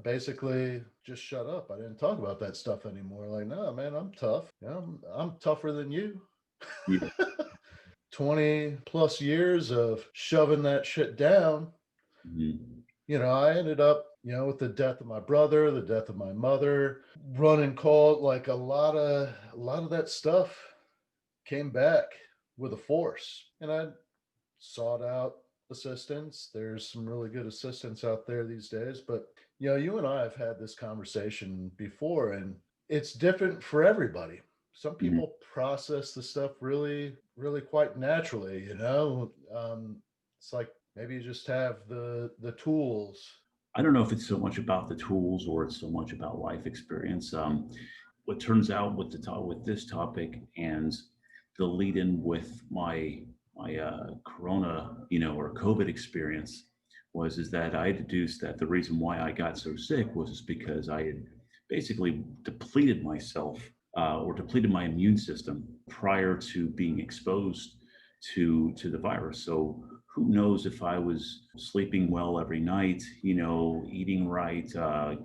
Basically just shut up. I didn't talk about that stuff anymore. Like, no, man, I'm tough. I'm tougher than you. Yeah. 20 plus years of shoving that shit down. Mhm. I ended up with the death of my brother, the death of my mother, running call, like a lot of that stuff came back with a force. And I sought out assistance. There's some really good assistance out there these days. But, you and I have had this conversation before, and it's different for everybody. Some Mhm. people process the stuff really, really quite naturally. It's like maybe you just have the tools. I don't know if it's so much about the tools or it's so much about life experience. What turns out with with this topic and the lead in with my corona, or COVID experience was is that I deduced that the reason why I got so sick was because I had basically depleted myself or depleted my immune system prior to being exposed to the virus. So who knows if I was sleeping well every night, eating right,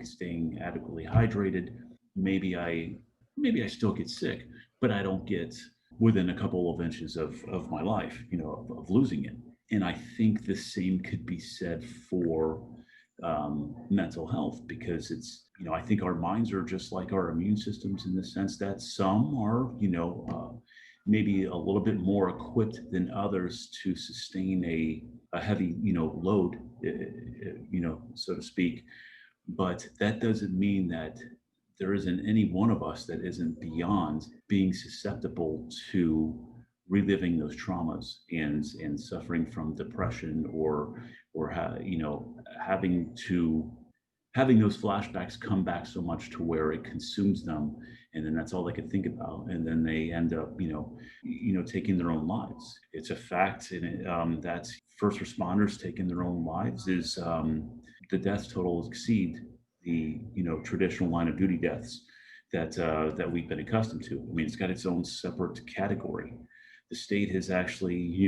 staying adequately hydrated, maybe I maybe I still get sick, but I don't get within a couple of inches of my life, of losing it. And I think the same could be said for mental health because I think our minds are just like our immune systems in the sense that some are, maybe a little bit more equipped than others to sustain a heavy, load, so to speak. But that doesn't mean that there isn't any one of us that isn't beyond being susceptible to reliving those traumas and suffering from depression or having those flashbacks come back so much to where it consumes them, and then that's all they can think about, and then they end up taking their own lives. It's a fact, and that first responders taking their own lives is the death totals exceed the traditional line of duty deaths that we've been accustomed to. I mean, it's got its own separate category. The state has actually,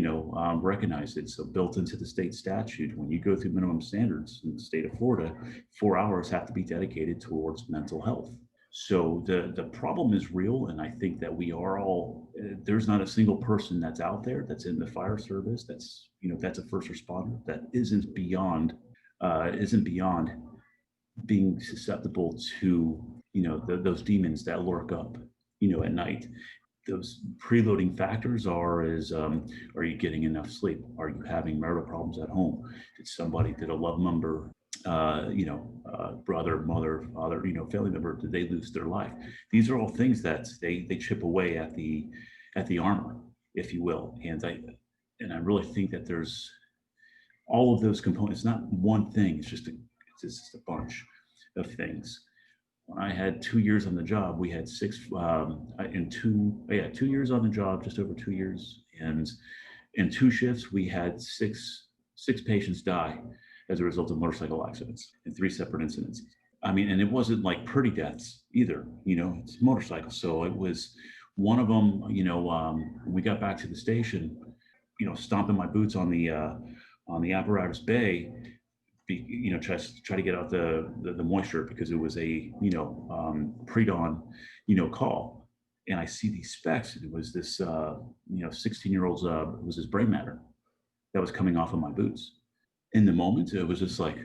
recognized it. So built into the state statute, when you go through minimum standards in the state of Florida, 4 hours have to be dedicated towards mental health. So the problem is real, and I think that we are all. There's not a single person that's out there that's in the fire service that's a first responder that isn't beyond being susceptible to those demons that lurk up at night. Those preloading factors are you getting enough sleep? Are you having marital problems at home? Did a love member, brother, mother, father, family member, did they lose their life? These are all things that they chip away at the armor, if you will. And I really think that there's all of those components, not one thing. It's just a bunch of things. When I had 2 years on the job, we had six in two, yeah, 2 years on the job, just over 2 years, and in two shifts, we had six patients die as a result of motorcycle accidents in three separate incidents. I mean, and it wasn't like pretty deaths either. It's motorcycles, so it was one of them. When we got back to the station, stomping my boots on the apparatus bay, try to get out the moisture because it was a pre-dawn call, and I see these specks. It was this 16-year-old's it was his brain matter that was coming off of my boots. In the moment, it was just like,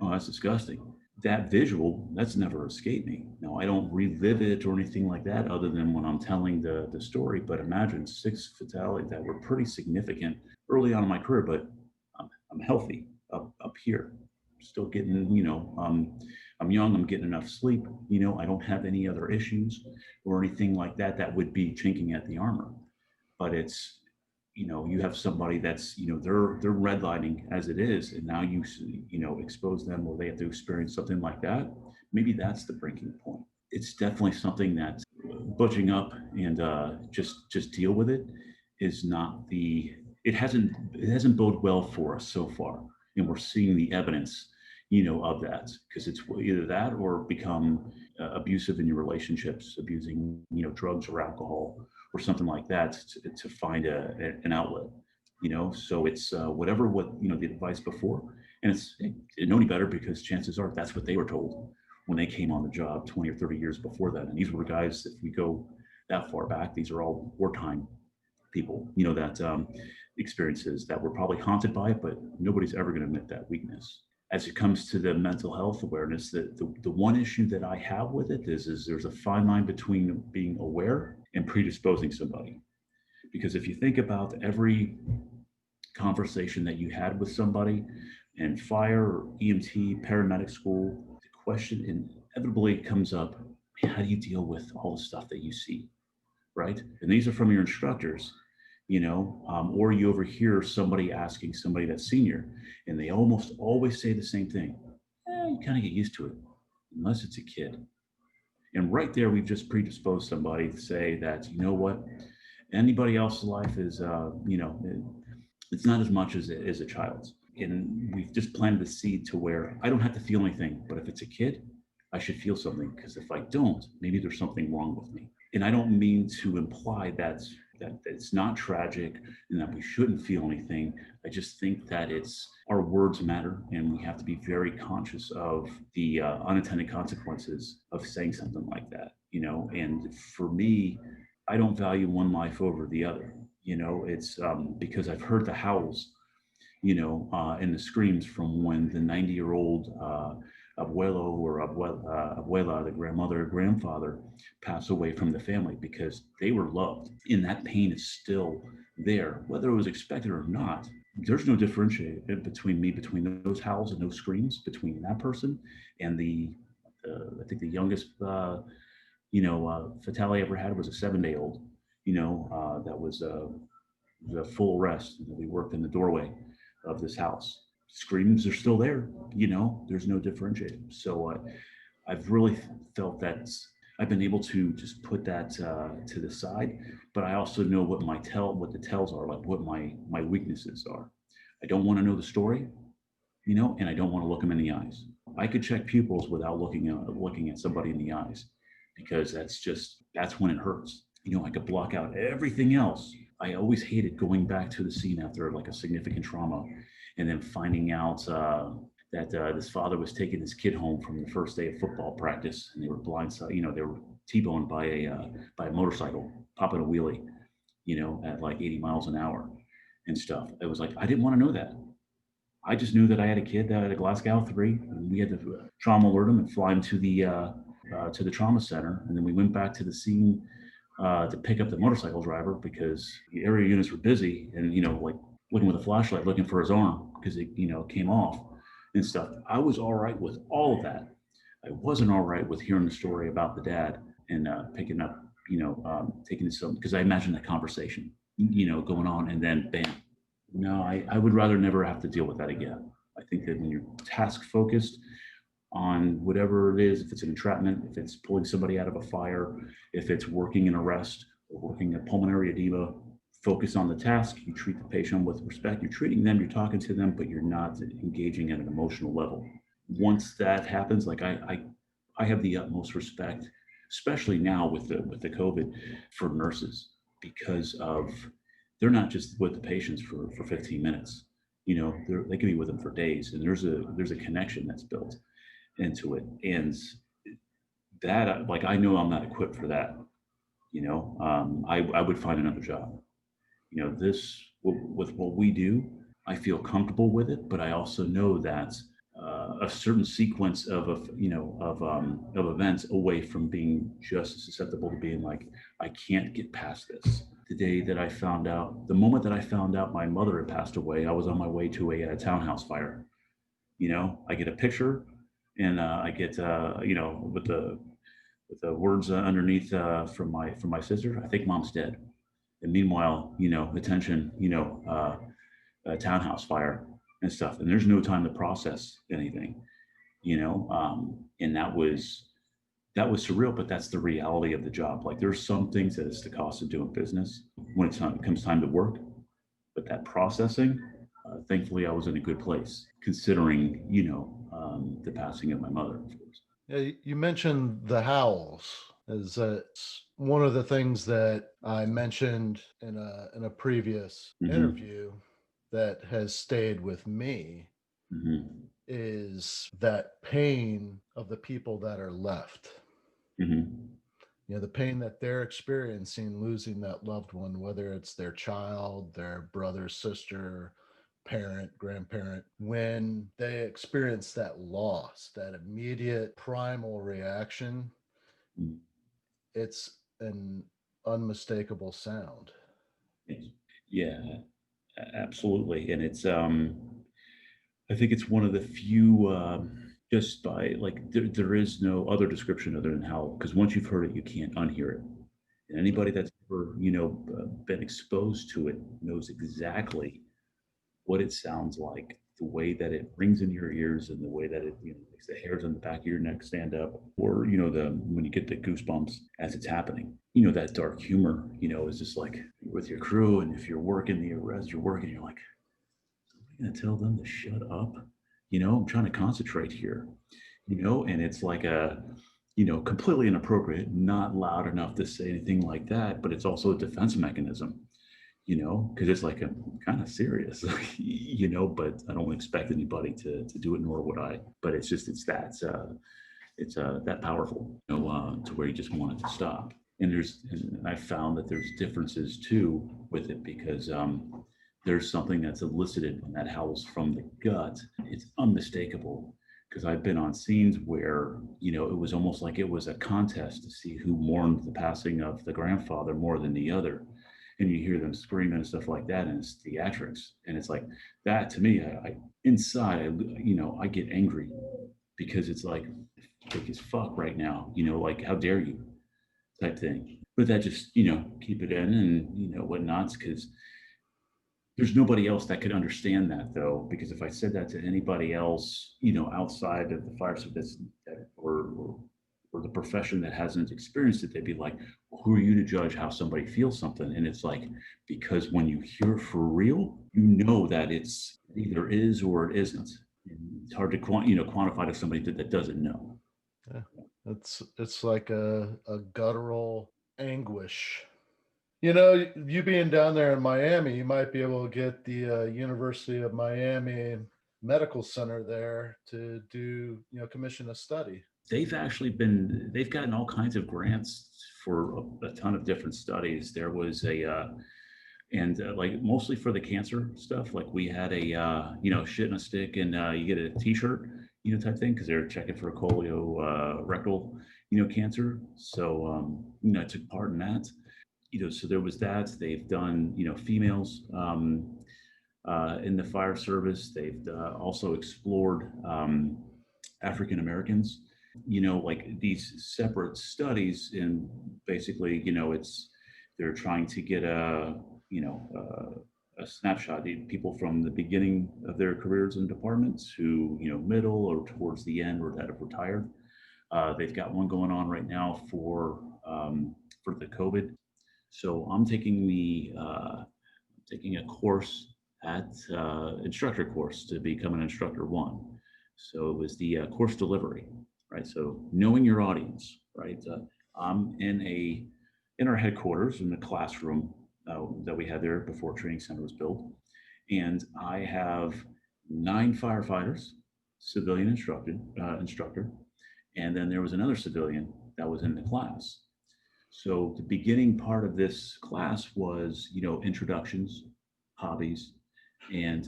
oh, that's disgusting. That visual, that's never escaped me. Now, I don't relive it or anything like that other than when I'm telling the story, but imagine six fatalities that were pretty significant early on in my career, but I'm healthy up here. Still getting, I'm young, I'm getting enough sleep, I don't have any other issues or anything like that would be chinking at the armor. But it's, you have somebody that's, they're redlining as it is, and now you expose them or they have to experience something like that. Maybe that's the breaking point. It's definitely something that butching up and just deal with it is not it hasn't boded well for us so far, and we're seeing the evidence of that, because it's either that or become abusive in your relationships, abusing drugs or alcohol or something like that to find an outlet. So it's what the advice before, and it didn't know any better because chances are that's what they were told when they came on the job 20 or 30 years before that. And these were guys, if we go that far back, these are all wartime people, that experiences that were probably haunted by it, but nobody's ever going to admit that weakness. as it comes to the mental health awareness, the one issue that I have with it is there's a fine line between being aware and predisposing somebody. Because if you think about every conversation that you had with somebody in fire or EMT, paramedic school, the question inevitably comes up, how do you deal with all the stuff that you see, right? And these are from your instructors, or you overhear somebody asking somebody that's senior, and they almost always say the same thing. You kind of get used to it, unless it's a kid. And right there, we've just predisposed somebody to say that, you know what, anybody else's life is, it's not as much as it is a child's. And we've just planted the seed to where I don't have to feel anything, but if it's a kid, I should feel something, because if I don't, maybe there's something wrong with me. And I don't mean to imply that it's not tragic and that we shouldn't feel anything. I just think that it's our words matter, and we have to be very conscious of the unintended consequences of saying something like that. And for me, I don't value one life over the other. It's because I've heard the howls, and the screams from when the 90-year-old abuelo or abuela, the grandmother or grandfather, pass away from the family, because they were loved. And that pain is still there, whether it was expected or not. There's no differentiation between those howls and those screams between that person and I think the youngest, fatality I ever had was a 7-day old, that was the full arrest. We worked in the doorway of this house. Screams are still there. There's no differentiating. So I've really felt that I've been able to just put that to the side, but I also know what the tells are, like what my weaknesses are. I don't want to know the story, and I don't want to look them in the eyes. I could check pupils without looking at somebody in the eyes, because that's when it hurts. I could block out everything else. I always hated going back to the scene after like a significant trauma, and then finding out that this father was taking his kid home from the first day of football practice, and they were blindsided. They were T-boned by a motorcycle, popping a wheelie, at like 80 miles an hour and stuff. It was like I didn't want to know that. I just knew that I had a kid that had a Glasgow 3, and we had to trauma alert him and fly him to the trauma center, and then we went back to the scene to pick up the motorcycle driver, because the area units were busy, and like looking with a flashlight, looking for his arm, because it came off and stuff. I was all right with all of that. I wasn't all right with hearing the story about the dad and picking up, taking some, because I imagined that conversation, going on, and then bam. No, I would rather never have to deal with that again. I think that when you're task focused on whatever it is, if it's an entrapment, if it's pulling somebody out of a fire, if it's working an arrest or working a pulmonary edema, focus on the task. You treat the patient with respect. You're treating them, you're talking to them, but you're not engaging at an emotional level. Once that happens, like I have the utmost respect, especially now with the COVID, for nurses, because of they're not just with the patients for 15 minutes. They can be with them for days, and there's a connection that's built into it. And that, like, I know I'm not equipped for that. I would find another job. This with what we do, I feel comfortable with it, but I also know that a certain sequence of events away from being just susceptible to being like, I can't get past this. The moment that I found out my mother had passed away, I was on my way to a townhouse fire. I get a picture, and I get with the words underneath from my sister. I think mom's dead. And meanwhile, attention, a townhouse fire and stuff, and there's no time to process anything, and that was surreal, but that's the reality of the job. Like, there's some things that it's the cost of doing business when it comes time to work, but that processing, thankfully, I was in a good place considering, the passing of my mother, of course. Yeah, you mentioned the howls. Is one of the things that I mentioned in a previous Hmm. interview that has stayed with me Hmm. is that pain of the people that are left. Hmm. The pain that they're experiencing losing that loved one, whether it's their child, their brother, sister, parent, grandparent, when they experience that loss, that immediate primal reaction, Mm. it's an unmistakable sound. Yeah, absolutely. And it's I think it's one of the few just by like there is no other description other than how, because once you've heard it, you can't unhear it. And anybody that's ever, been exposed to it knows exactly what it sounds like, the way that it rings in your ears, and the way that it, makes the hairs on the back of your neck stand up, or the when you get the goosebumps as it's happening. That dark humor, is just like with your crew, and if you're working the arrest, you're working, you're like, I'm gonna tell them to shut up. I'm trying to concentrate here. And it's like a completely inappropriate, not loud enough to say anything like that, but it's also a defense mechanism, because it's like I'm kind of serious, but I don't expect anybody to do it, nor would I. But it's that powerful, to where you just want it to stop. And I found that there's differences too with it, because there's something that's elicited when that howls from the gut. It's unmistakable, because I've been on scenes where, it was almost like it was a contest to see who mourned the passing of the grandfather more than the other. And you hear them screaming and stuff like that, and it's theatrics. And it's like that to me, I inside, I get angry, because it's like, thick as fuck right now, like, how dare you, type thing. But that just, keep it in, and, whatnots, because there's nobody else that could understand that, though, because if I said that to anybody else, outside of the fire service, or the profession that hasn't experienced it, they'd be like, well, who are you to judge how somebody feels something? And it's like, because when you hear for real, that it's either is or it isn't. And it's hard to quantify to somebody that doesn't know. Yeah. It's like a guttural anguish. You being down there in Miami, you might be able to get the University of Miami Medical Center there to do, commission a study. They've gotten all kinds of grants for a ton of different studies. There was and like mostly for the cancer stuff. Like we had a, shit in a stick, and you get a t-shirt, type thing, because they're checking for colorectal, cancer. So, I took part in that. So there was that. They've done, females in the fire service. They've also explored African Americans, like these separate studies. And basically, they're trying to get a snapshot, people from the beginning of their careers in departments to, middle or towards the end, or that have retired. They've got one going on right now for the COVID. So I'm taking a course at instructor course to become an instructor one. So it was the course delivery, right? So knowing your audience, right? I'm in our headquarters in the classroom that we had there before training center was built, and I have 9 firefighters, civilian instructor, and then there was another civilian that was in the class. So the beginning part of this class was, introductions, hobbies, and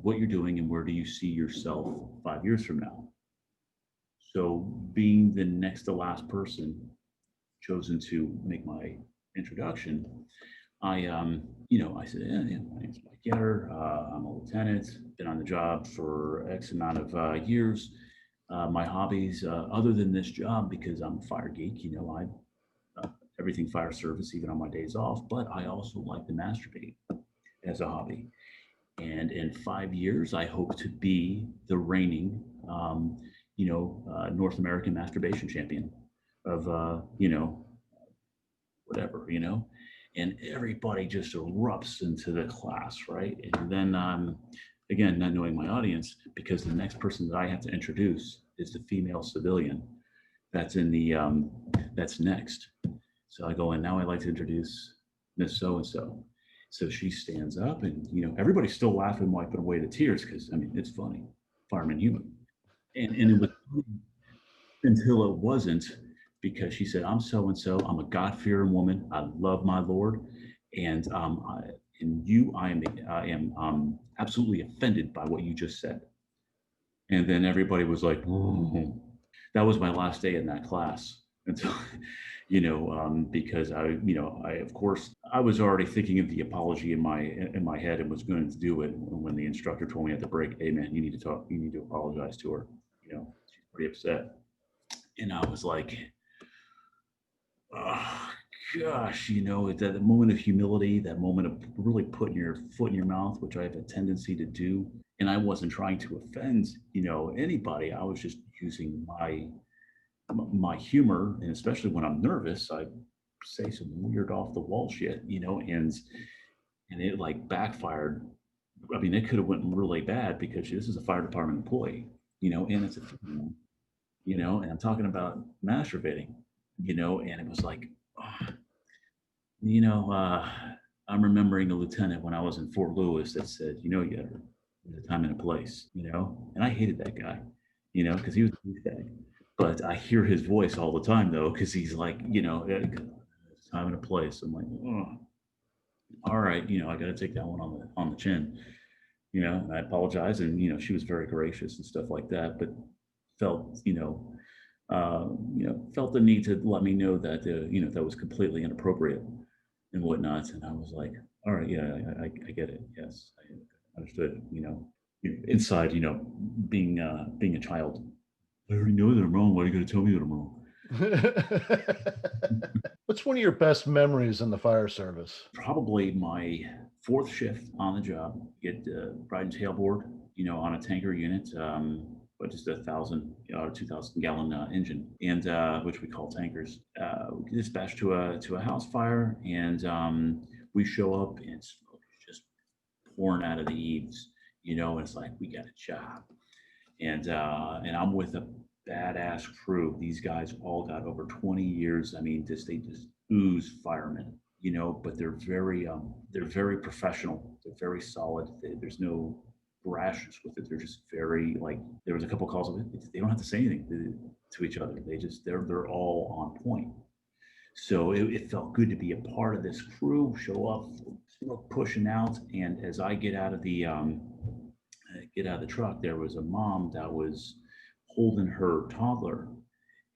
what you're doing, and where do you see yourself 5 years from now. So being the next to last person chosen to make my introduction, I said, yeah, my name's Mike Getter. I'm a lieutenant, been on the job for X amount of years. My hobbies, other than this job, because I'm a fire geek, everything fire service, even on my days off, but I also like to masturbate as a hobby. And in 5 years, I hope to be the reigning, North American masturbation champion of, whatever, and everybody just erupts into the class, right? And then, again, not knowing my audience, because the next person that I have to introduce is the female civilian that's in the, that's next. So I go, and now I'd like to introduce Miss So-and-so. So she stands up, and, everybody's still laughing, wiping away the tears, because, it's funny, fireman human. And it was until it wasn't, because she said, I'm so-and-so, I'm a God-fearing woman, I love my Lord. And and I am absolutely offended by what you just said. And then everybody was like, oh. That was my last day in that class. And so, because I, of course, I was already thinking of the apology in my head and was going to do it when the instructor told me at the break, hey man, you need to talk, you need to apologize to her. She's pretty upset. And I was like, oh, gosh, that moment of humility, that moment of really putting your foot in your mouth, which I have a tendency to do. And I wasn't trying to offend, anybody. I was just using my humor, and especially when I'm nervous, I say some weird off the wall shit, and it like backfired. I mean, it could have went really bad because this is a fire department employee, and it's a female, and I'm talking about masturbating, and it was like, oh, you know, uh, I'm remembering a lieutenant when I was in Fort Lewis that said, there's a time and a place, and I hated that guy, because he was a douchebag. But I hear his voice all the time though, because he's like, time and a place. I'm like, oh, all right, I got to take that one on the chin, And I apologize, and she was very gracious and stuff like that, but felt, felt the need to let me know that, that was completely inappropriate and whatnot. And I was like, all right, yeah, I get it. Yes, I understood. Inside, being a child, I already know that I'm wrong. Why are you going to tell me that I'm wrong? What's one of your best memories in the fire service? Probably my fourth shift on the job. Get ride and tailboard, on a tanker unit, but just 1,000 or 2,000 gallon engine, and which we call tankers. We dispatch to a house fire, and we show up, and smoke is just pouring out of the eaves. And it's like we got a job, and I'm with a badass crew. These guys all got over 20 years. I mean, they just ooze firemen, but they're very professional. They're very solid. There's no brashness with it. They're just very like. There was a couple calls of it. They don't have to say anything to each other. They're all on point. So it felt good to be a part of this crew. Show up, smoke pushing out, and as I get out of the truck, there was a mom that was holding her toddler,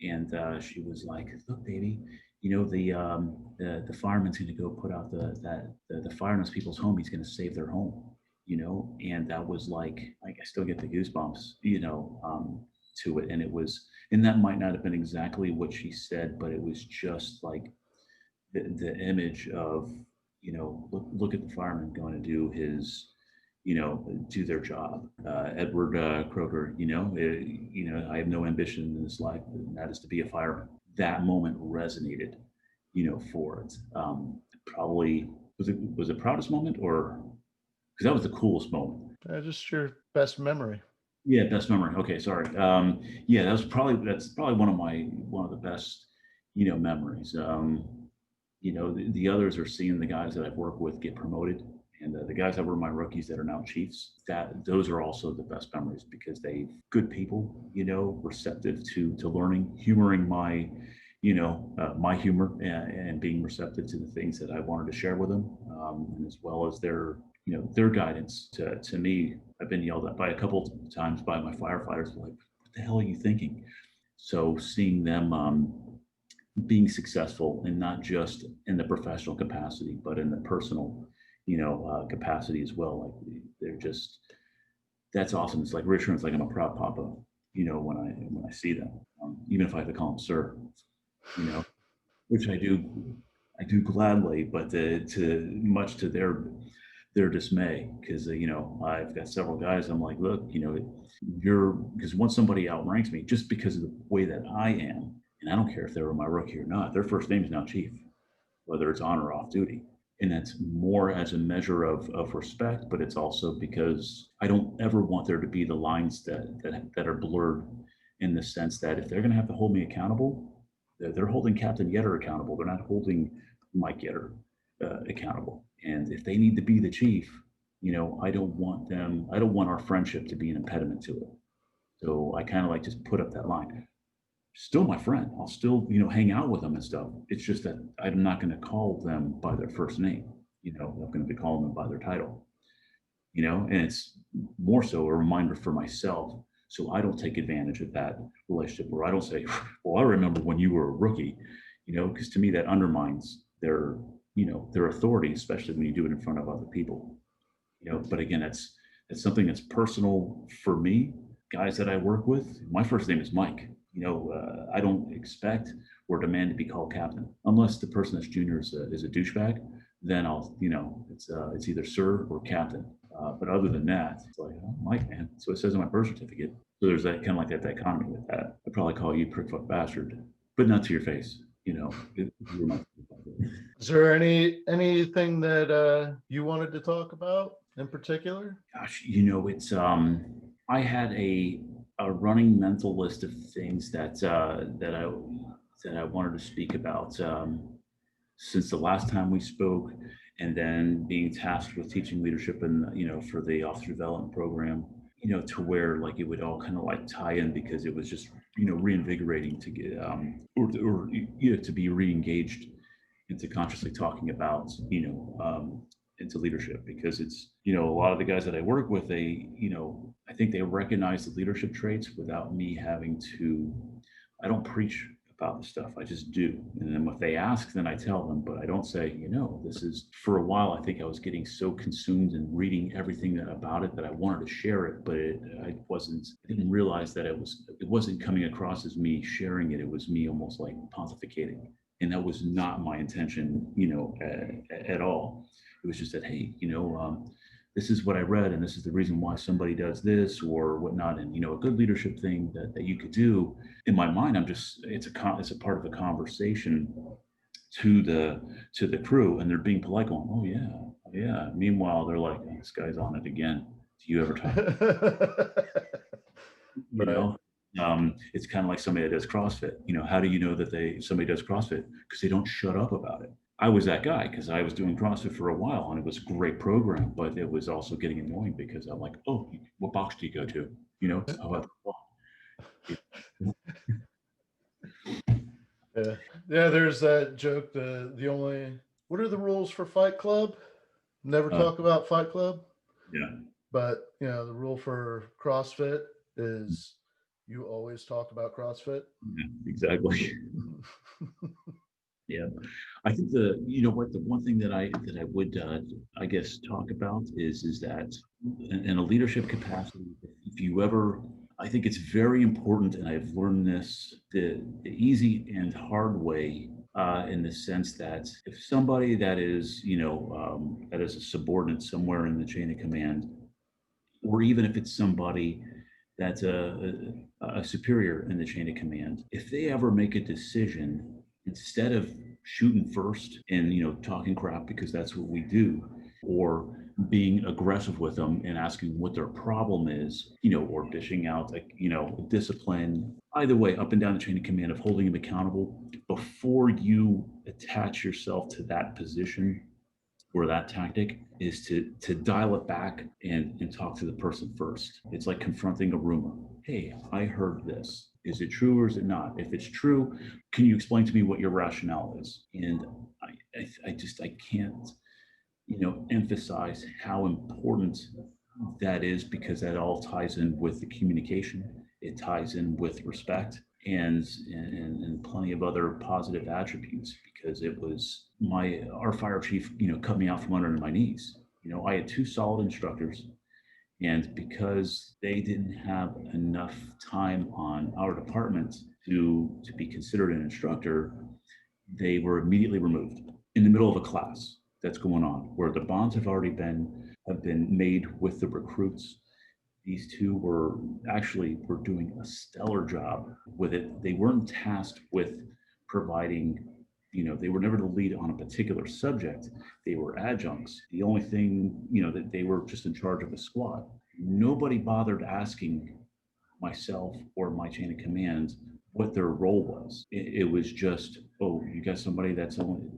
and she was like, "Look, baby, the fireman's going to go put out the fire in those people's home. He's going to save their home." And that was like I still get the goosebumps, to it, and it was, and that might not have been exactly what she said, but it was just like the image of, look at the fireman going to do his, do their job. Edward Croker, I have no ambition in this life, and that is to be a fireman. That moment resonated, for it. Probably was it proudest moment, or because that was the coolest moment. Just your best memory. Yeah, best memory. Okay, sorry. Yeah, that's probably one of the best, memories. The others are seeing the guys that I've worked with get promoted, and the guys that were my rookies that are now chiefs. Those are also the best memories because they good people, receptive to learning, humoring my, my humor, and being receptive to the things that I wanted to share with them, and as well as their guidance to me. I've been yelled at by a couple of times by my firefighters, like, what the hell are you thinking? So seeing them being successful, and not just in the professional capacity, but in the personal, capacity as well. Like they're just, that's awesome. It's like reassurance. Like I'm a proud papa, when I see them, even if I have to call them sir, which I do gladly, but to much to their dismay, because I've got several guys. I'm like, look, because once somebody outranks me just because of the way that I am, and I don't care if they were my rookie or not, their first name is now chief, whether it's on or off duty. And that's more as a measure of respect, but it's also because I don't ever want there to be the lines that are blurred, in the sense that if they're going to have to hold me accountable, they're holding Captain Yetter accountable. They're not holding Mike Yetter accountable. And if they need to be the chief, I don't want our friendship to be an impediment to it. So I kind of like just put up that line. Still my friend. I'll still, hang out with them and stuff. It's just that I'm not going to call them by their first name. I'm going to be calling them by their title, and it's more so a reminder for myself. So I don't take advantage of that relationship where I don't say, well, I remember when you were a rookie, because to me that undermines their authority, especially when you do it in front of other people. But again, that's something that's personal for me. Guys that I work with, my first name is Mike. I don't expect or demand to be called captain unless the person that's junior is a douchebag. Then it's either sir or captain. But other than that, it's like, oh, Mike, man. So it says on my birth certificate. So there's that kind of like that dichotomy with that. I'd probably call you prickfoot bastard, but not to your face. You're my Is there anything that you wanted to talk about in particular? Gosh, it's I had a running mental list of things that I wanted to speak about since the last time we spoke, and then being tasked with teaching leadership and for the officer development program, to where like it would all kind of like tie in because it was just reinvigorating to get or to be re-engaged into consciously talking about into leadership, because it's a lot of the guys that I work with, they I think they recognize the leadership traits without me having to. I don't preach about the stuff, I just do, and then if they ask, then I tell them, but I don't say this is. For a while I think I was getting so consumed in reading everything about it that I wanted to share it, but I didn't realize that it wasn't coming across as me sharing it. It was me almost like pontificating, and that was not my intention at all. It was just that, hey, this is what I read, and this is the reason why somebody does this or whatnot. And a good leadership thing that you could do. In my mind, it's a part of the conversation to the crew, and they're being polite, going, "Oh yeah, oh, yeah." Meanwhile, they're like, "This guy's on it again. Do you ever talk?" you Right. know. It's kind of like somebody that does CrossFit. How do you know that somebody does CrossFit? Because they don't shut up about it. I was that guy because I was doing CrossFit for a while and it was a great program, but it was also getting annoying because I'm like, oh, what box do you go to? Oh, Yeah. Yeah, there's that joke, what are the rules for Fight Club? Never talk about Fight Club. yeah, But the rule for CrossFit is you always talk about CrossFit. yeah, exactly. Yeah, I think the one thing that I would I guess talk about is that in a leadership capacity, if you ever, I think it's very important, and I've learned this the easy and hard way, in the sense that if somebody that is that is a subordinate somewhere in the chain of command, or even if it's somebody that's a superior in the chain of command, if they ever make a decision, instead of shooting first and talking crap because that's what we do, or being aggressive with them and asking what their problem is, or dishing out discipline, either way, up and down the chain of command, of holding them accountable before you attach yourself to that position or that tactic, is to dial it back and talk to the person first. It's like confronting a rumor. Hey, I heard this. Is it true or is it not? If it's true, can you explain to me what your rationale is? And I can't emphasize how important that is, because that all ties in with the communication. It ties in with respect and plenty of other positive attributes, because it was our fire chief cut me out from under my knees. I had two solid instructors, and because they didn't have enough time on our department to be considered an instructor, they were immediately removed in the middle of a class that's going on, where the bonds have been made with the recruits. These two were doing a stellar job with it. They weren't tasked with providing, they were never the lead on a particular subject. They were adjuncts. The only thing, that they were just in charge of a squad. Nobody bothered asking myself or my chain of command what their role was. It was just, oh, you got somebody that's only,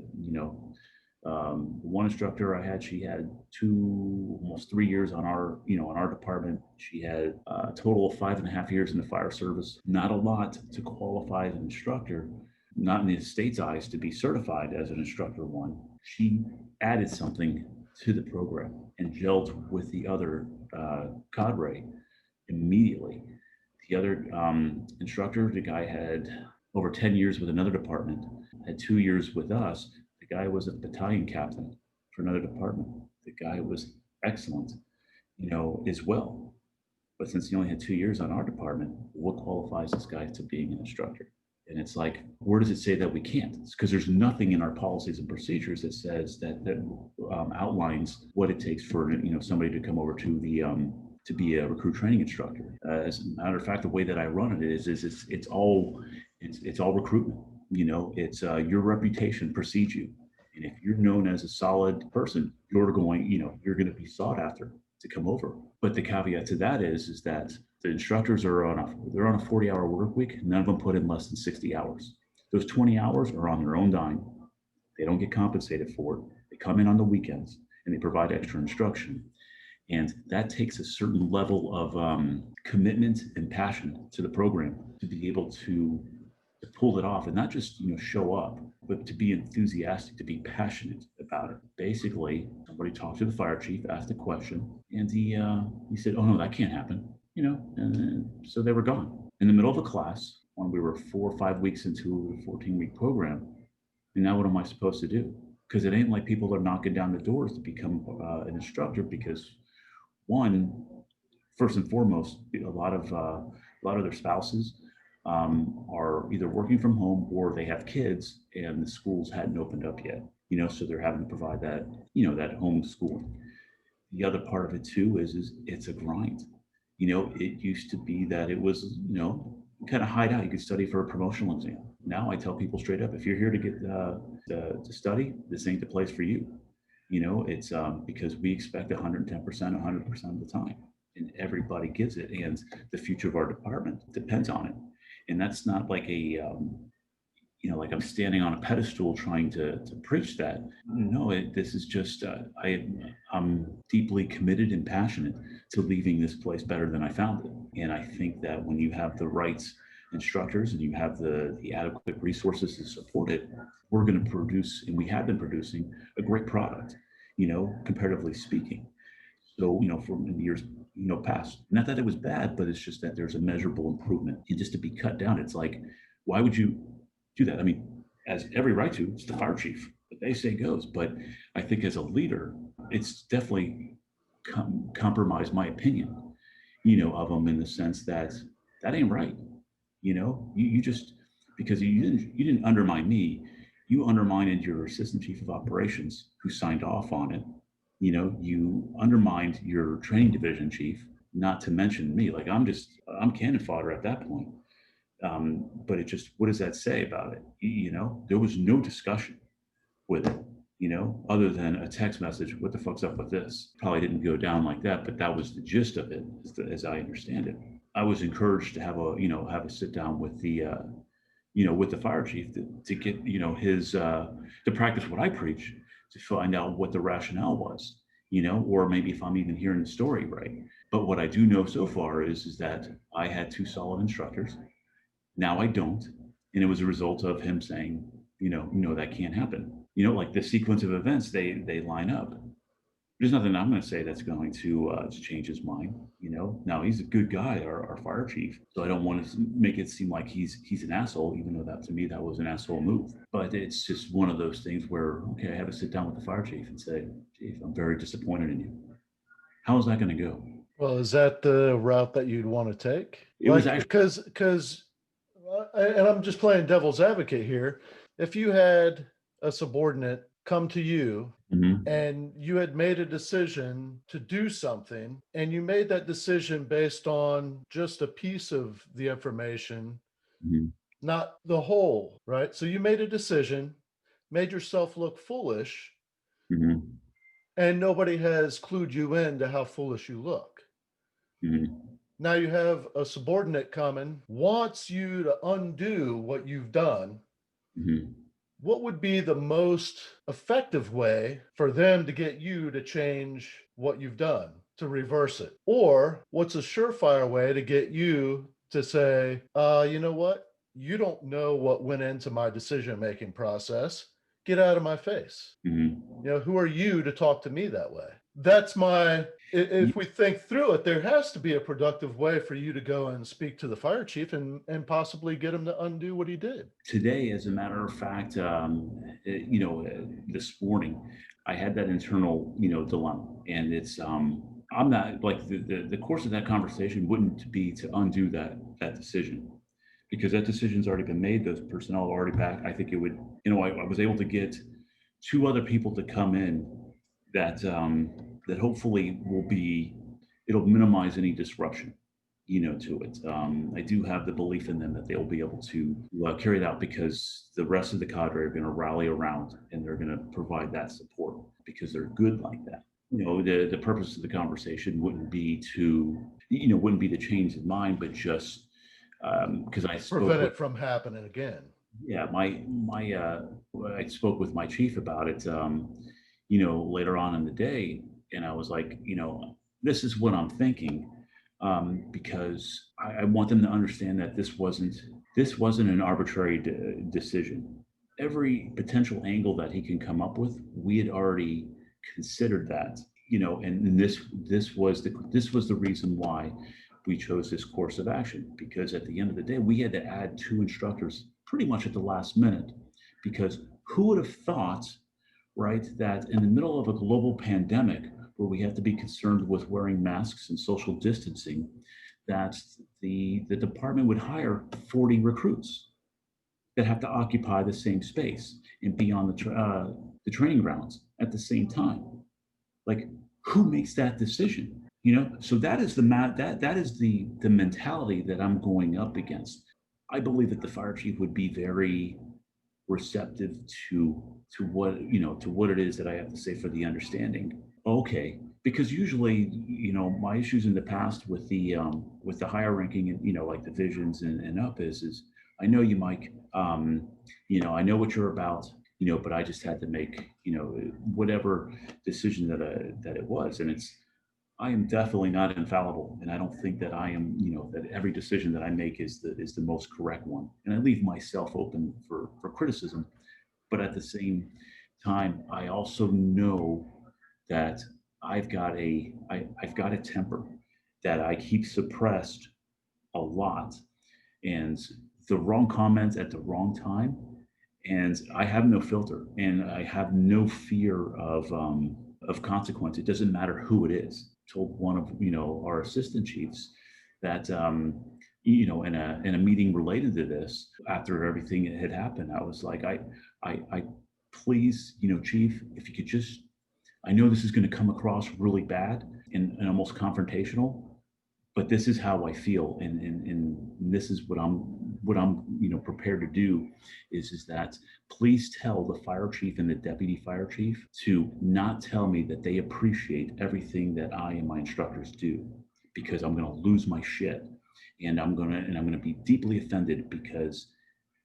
one instructor I had, she had almost 3 years on our department. She had a total of 5.5 years in the fire service. Not a lot to qualify as an instructor, not in the state's eyes to be certified as an instructor one. She added something to the program and gelled with the other cadre immediately. The other instructor, the guy had over 10 years with another department, had 2 years with us. The guy was a battalion captain for another department. The guy was excellent, as well. But since he only had 2 years on our department, what qualifies this guy to being an instructor? And it's like, where does it say that we can't? It's because there's nothing in our policies and procedures that says that outlines what it takes for somebody to come over to the to be a recruit training instructor. As a matter of fact, the way that I run it is it's all recruitment. It's your reputation precedes you, and if you're known as a solid person, you're going to be sought after to come over. But the caveat to that is that the instructors are on a 40-hour work week. None of them put in less than 60 hours. Those 20 hours are on their own dime. They don't get compensated for it. They come in on the weekends and they provide extra instruction. And that takes a certain level of commitment and passion to the program to be able to pull it off and not just show up, but to be enthusiastic, to be passionate about it. Basically, somebody talked to the fire chief, asked a question, and he said, "Oh no, that can't happen," and so they were gone in the middle of a class when we were 4 or 5 weeks into a 14-week program. And now what am I supposed to do? Because it ain't like people are knocking down the doors to become an instructor, because one, first and foremost, a lot of their spouses are either working from home or they have kids and the schools hadn't opened up yet, so they're having to provide that, that homeschooling. The other part of it too is it's a grind. It used to be that it was, kind of hide out. You could study for a promotional exam. Now I tell people straight up, if you're here to get to study, this ain't the place for you. It's because we expect 110%, 100% of the time, and everybody gives it. And the future of our department depends on it. And that's not like like I'm standing on a pedestal trying to preach that. No, this is just, I'm deeply committed and passionate to leaving this place better than I found it. And I think that when you have the right instructors and you have the adequate resources to support it, we're going to produce, and we have been producing, a great product, comparatively speaking. So, from in the years, past, not that it was bad, but it's just that there's a measurable improvement. And just to be cut down, it's like, why would you do that? I mean, as every right to, it's the fire chief. What they say goes. But I think as a leader, it's definitely compromised my opinion, of them, in the sense that ain't right. You just, because you didn't undermine me, you undermined your assistant chief of operations who signed off on it. You undermined your training division chief, not to mention me. Like I'm cannon fodder at that point. But it just, what does that say about it? There was no discussion with it, other than a text message. What the fuck's up with this? Probably didn't go down like that, but that was the gist of it, as I understand it. I was encouraged to have a sit down with the, with the fire chief to get, his, to practice what I preach, to find out what the rationale was, or maybe if I'm even hearing the story right. But what I do know so far is that I had 2 solid instructors. Now I don't. And it was a result of him saying, that can't happen. Like the sequence of events, they line up. There's nothing I'm going to say that's going to change his mind. Now he's a good guy, our fire chief. So I don't want to make it seem like he's an asshole, even though that, to me, that was an asshole move. But it's just one of those things where, okay, I have to sit down with the fire chief and say, Chief, I'm very disappointed in you. How is that going to go? Well, is that the route that you'd want to take? It was actually, because, and I'm just playing devil's advocate here. If you had a subordinate come to you and you had made a decision to do something, and you made that decision based on just a piece of the information, not the whole, right? So you made a decision, made yourself look foolish, and nobody has clued you in to how foolish you look. Now you have a subordinate coming, wants you to undo what you've done. What would be the most effective way for them to get you to change what you've done, to reverse it? Or what's a surefire way to get you to say, you know what? You don't know what went into my decision-making process. Get out of my face. Mhm. Who are you to talk to me that way? That's my if we think through it, there has to be a productive way for you to go and speak to the fire chief and possibly get him to undo what he did. Today, as a matter of fact, this morning, I had that internal, dilemma, and I'm not like the course of that conversation wouldn't be to undo that decision because that decision's already been made. Those personnel are already back. I think it would, I was able to get two other people to come in that hopefully it'll minimize any disruption, to it. I do have the belief in them that they'll be able to carry it out because the rest of the cadre are going to rally around and they're going to provide that support because they're good like that. The purpose of the conversation wouldn't be to change his mind, but just because I spoke Prevent with it from happening again. yeah, I spoke with my chief about it, later on in the day, and I was like, this is what I'm thinking, because I want them to understand that this wasn't an arbitrary decision. Every potential angle that he can come up with, we had already considered that, and this was the reason why we chose this course of action because at the end of the day, we had to add two instructors pretty much at the last minute because who would have thought, right, that in the middle of a global pandemic where we have to be concerned with wearing masks and social distancing, that the department would hire 40 recruits that have to occupy the same space and be on the training grounds at the same time. Like, who makes that decision? So that is the mentality that I'm going up against. I believe that the fire chief would be very receptive to what it is that I have to say for the understanding. Okay, because usually, my issues in the past with the higher ranking and like divisions and up is I know you, Mike. I know what you're about. But I just had to make whatever decision that it was, and I am definitely not infallible, and I don't think that I am, that every decision that I make is the most correct one. And I leave myself open for criticism, but at the same time, I also know that I've got a temper that I keep suppressed a lot, and the wrong comments at the wrong time, and I have no filter, and I have no fear of consequence. It doesn't matter who it is. I told one of our assistant chiefs that in a meeting related to this after everything had happened, I was like, I please, chief, if you could just, I know this is going to come across really bad and almost confrontational, but this is how I feel, and this is what I'm prepared to do is that please tell the fire chief and the deputy fire chief to not tell me that they appreciate everything that I and my instructors do because I'm going to lose my shit and I'm going to be deeply offended because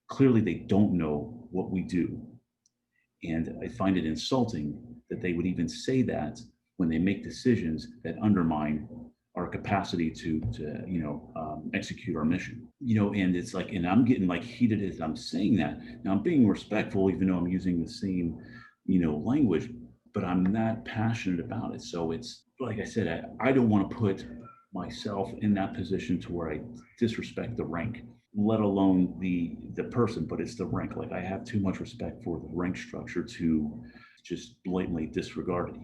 clearly they don't know what we do, and I find it insulting that they would even say that when they make decisions that undermine our capacity to execute our mission. And it's like, and I'm getting like heated as I'm saying that. Now I'm being respectful, even though I'm using the same, language, but I'm not passionate about it. So it's like I said, I don't want to put myself in that position to where I disrespect the rank, let alone the person, but it's the rank. Like I have too much respect for the rank structure to just blatantly disregard it,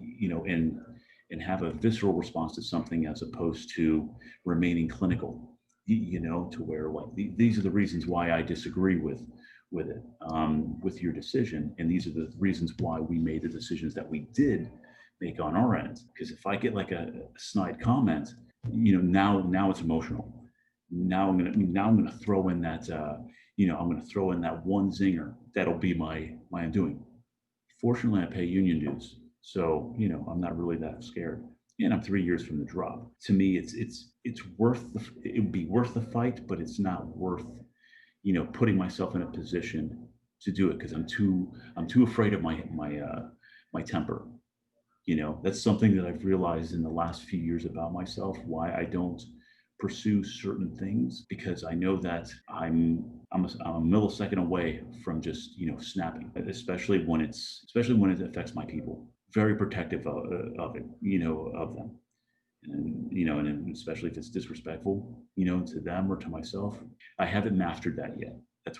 and have a visceral response to something as opposed to remaining clinical, to where like these are the reasons why I disagree with it, with your decision, and these are the reasons why we made the decisions that we did make on our end. Because if I get like a snide comment, now it's emotional. Now I'm gonna throw in that I'm gonna throw in that one zinger that'll be my undoing. Fortunately, I pay union dues, so I'm not really that scared. And I'm 3 years from the drop. To me, it would be worth the fight, but it's not worth putting myself in a position to do it because I'm too afraid of my temper. That's something that I've realized in the last few years about myself. Why I don't pursue certain things because I know that I'm a millisecond away from just snapping, especially when it affects my people. Very protective of it, of them, and and especially if it's disrespectful, to them or to myself. I haven't mastered that yet. That's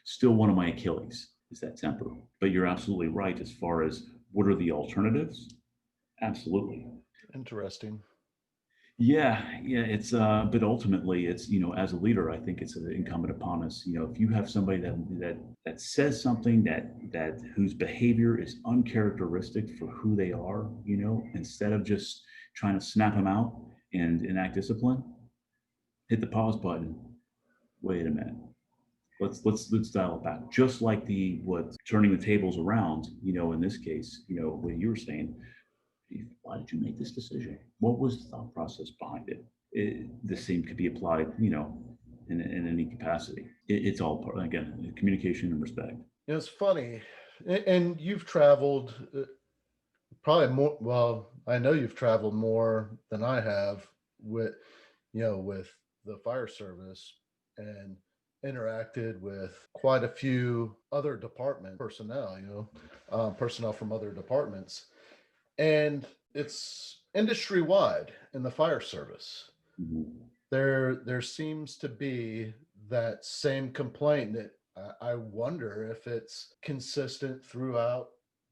still one of my Achilles is that temper. But you're absolutely right as far as what are the alternatives. Absolutely. Interesting. Yeah, it's but ultimately it's, as a leader, I think it's incumbent upon us, if you have somebody that says something that whose behavior is uncharacteristic for who they are, instead of just trying to snap them out and enact discipline, hit the pause button. Wait a minute. Let's dial it back. Just like the what turning the tables around, in this case, what you were saying, why did you make this decision? What was the thought process behind it? The same could be applied, in any capacity. It's all part, again, communication and respect. It's funny, and you've traveled probably more. Well, I know you've traveled more than I have with, with the fire service, and interacted with quite a few other department personnel. Personnel from other departments, and it's industry wide in the fire service. Mhm. There seems to be that same complaint that I wonder if it's consistent throughout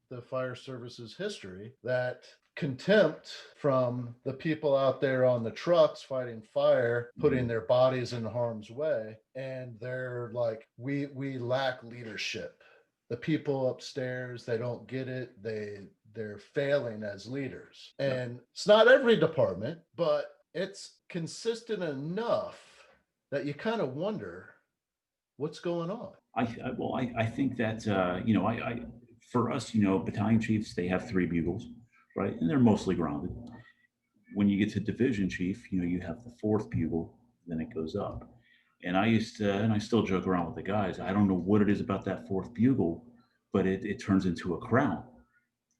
the fire service's history, that contempt from the people out there on the trucks fighting fire, putting their bodies in harm's way, and they're like, we lack leadership. The people upstairs, they don't get it. They're failing as leaders. And it's not every department, but it's consistent enough that you kind of wonder what's going on. I think that for us, battalion chiefs, they have three bugles, right, and they're mostly grounded. When you get to division chief, you have the fourth bugle, then it goes up. And I still joke around with the guys. I don't know what it is about that fourth bugle, but it turns into a crown,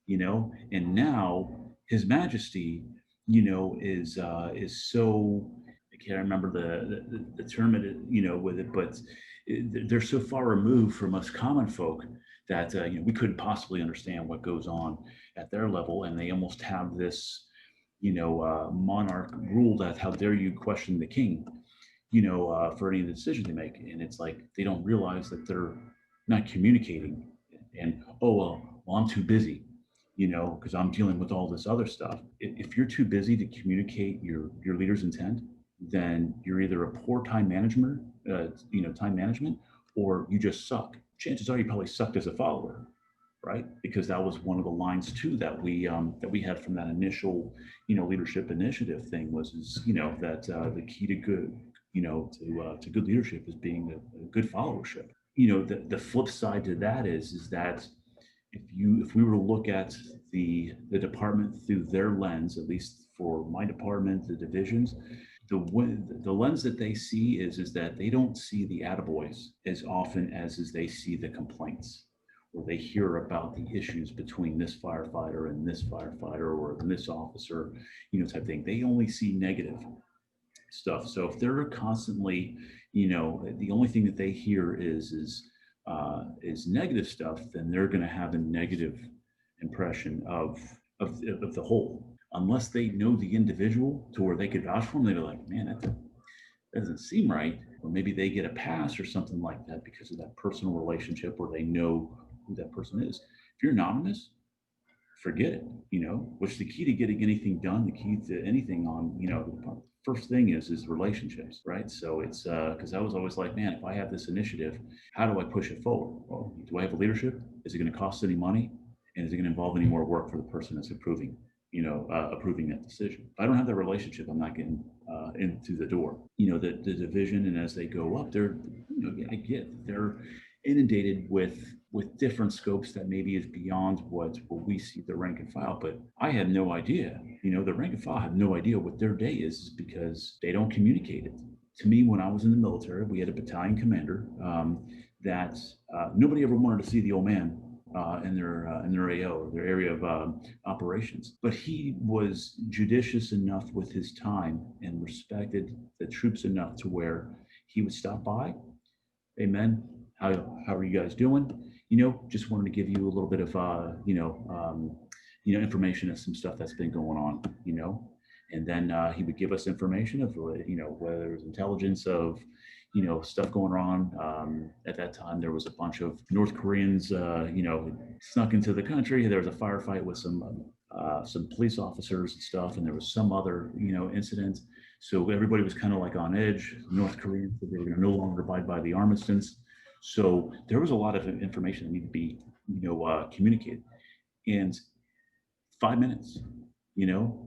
And now His Majesty, is so, I can't remember the term with it, but they're so far removed from us common folk that we couldn't possibly understand what goes on at their level, and they almost have this monarch rule that how dare you question the king, for any of the decisions they make. And it's like they don't realize that they're not communicating. And well, I'm too busy, because I'm dealing with all this other stuff. If you're too busy to communicate your leader's intent, then you're either a poor time management, or you just suck. Chances are you probably sucked as a follower, right? Because that was one of the lines too that we had from that initial, leadership initiative thing was that the key to good, to good leadership is being a good followership. The flip side to that is that if we were to look at the department through their lens, at least for my department, the divisions, the lens that they see is that they don't see the attaboys as often as they see the complaints, or they hear about the issues between this firefighter and this firefighter or this officer, type thing. They only see negative stuff. So if they're constantly, the only thing that they hear is negative stuff, then they're going to have a negative impression of the whole. Unless they know the individual to where they could vouch for them, they'd be like, man, that doesn't seem right. Or maybe they get a pass or something like that because of that personal relationship, or they know who that person is. If you're anonymous, forget it. Which the key to getting anything done, the key to anything on, the first thing is relationships, right? So it's because I was always like, man, if I have this initiative, how do I push it forward? Well, do I have a leadership? Is it going to cost any money? And is it going to involve any more work for the person that's approving that decision? If I don't have that relationship, I'm not getting into the door. The division, and as they go up, they're, I get they're inundated with different scopes that maybe is beyond what we see the rank and file. But I had no idea. The rank and file have no idea what their day is because they don't communicate it. To me, when I was in the military, we had a battalion commander that nobody ever wanted to see the old man in their AO, or their area of operations. But he was judicious enough with his time and respected the troops enough to where he would stop by. Hey men, how are you guys doing? Just wanted to give you a little bit of information of some stuff that's been going on. And then he would give us information of whether it was intelligence of stuff going on. At that time, there was a bunch of North Koreans, snuck into the country. There was a firefight with some police officers and stuff, and there was some other incident. So everybody was kind of like on edge. North Koreans said they were going to no longer abide by the armistice. So there was a lot of information that needed to be communicated. And 5 minutes.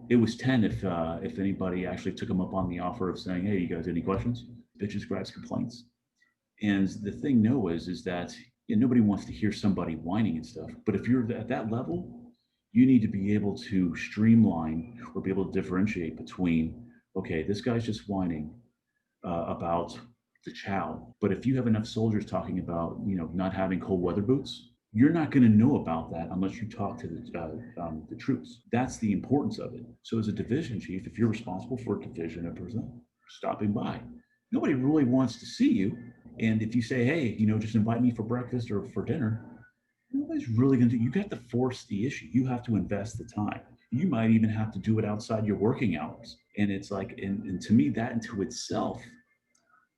It was 10 if anybody actually took him up on the offer of saying, "Hey, you guys, any questions?" Bitches, grabs, complaints. And the thing, Noah, is that nobody wants to hear somebody whining and stuff. But if you're at that level, you need to be able to streamline or be able to differentiate between, okay, this guy's just whining about the chow. But if you have enough soldiers talking about, not having cold weather boots, you're not going to know about that unless you talk to the troops. That's the importance of it. So as a division chief, if you're responsible for a division of personnel stopping by, nobody really wants to see you. And if you say, hey, just invite me for breakfast or for dinner, nobody's really going to do. You got to force the issue. You have to invest the time. You might even have to do it outside your working hours. And it's like, and to me, that into itself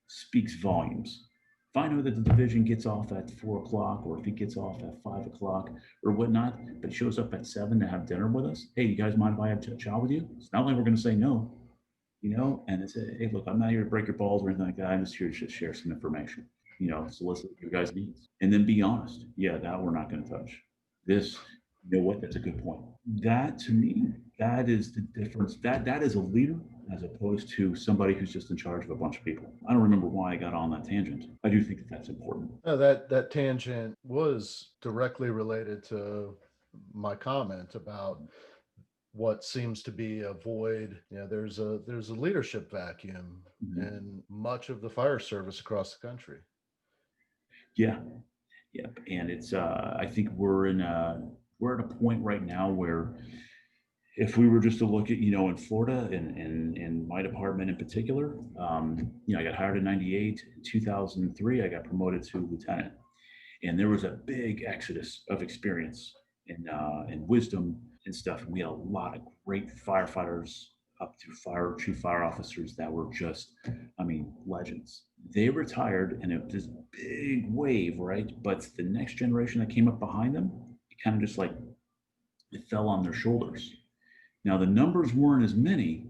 speaks volumes. If I know that the division gets off at 4 o'clock, or if he gets off at 5 o'clock or whatnot, but shows up at 7 to have dinner with us, hey, you guys mind if I have chow with you? It's not like we're going to say no, and it's, hey, look, I'm not here to break your balls or anything like that. I'm just here to just share some information, solicit your guys' needs. And then be honest. Yeah, that we're not going to touch. This, what? That's a good point. That to me, that is the difference. That is a leader as opposed to somebody who's just in charge of a bunch of people. I don't remember why I got on that tangent. I do think that that's important. No, that tangent was directly related to my comment about what seems to be a void. There's a leadership vacuum in much of the fire service across the country. Yeah. Yep. And it's I think we're at a point right now where if we were just to look at, in Florida and in my department in particular, I got hired in 98, 2003, I got promoted to lieutenant. And there was a big exodus of experience and wisdom and stuff. And we had a lot of great firefighters up to chief fire officers that were just, legends. They retired and it was this big wave, right? But the next generation that came up behind them, it kind of just like, it fell on their shoulders. Now, the numbers weren't as many,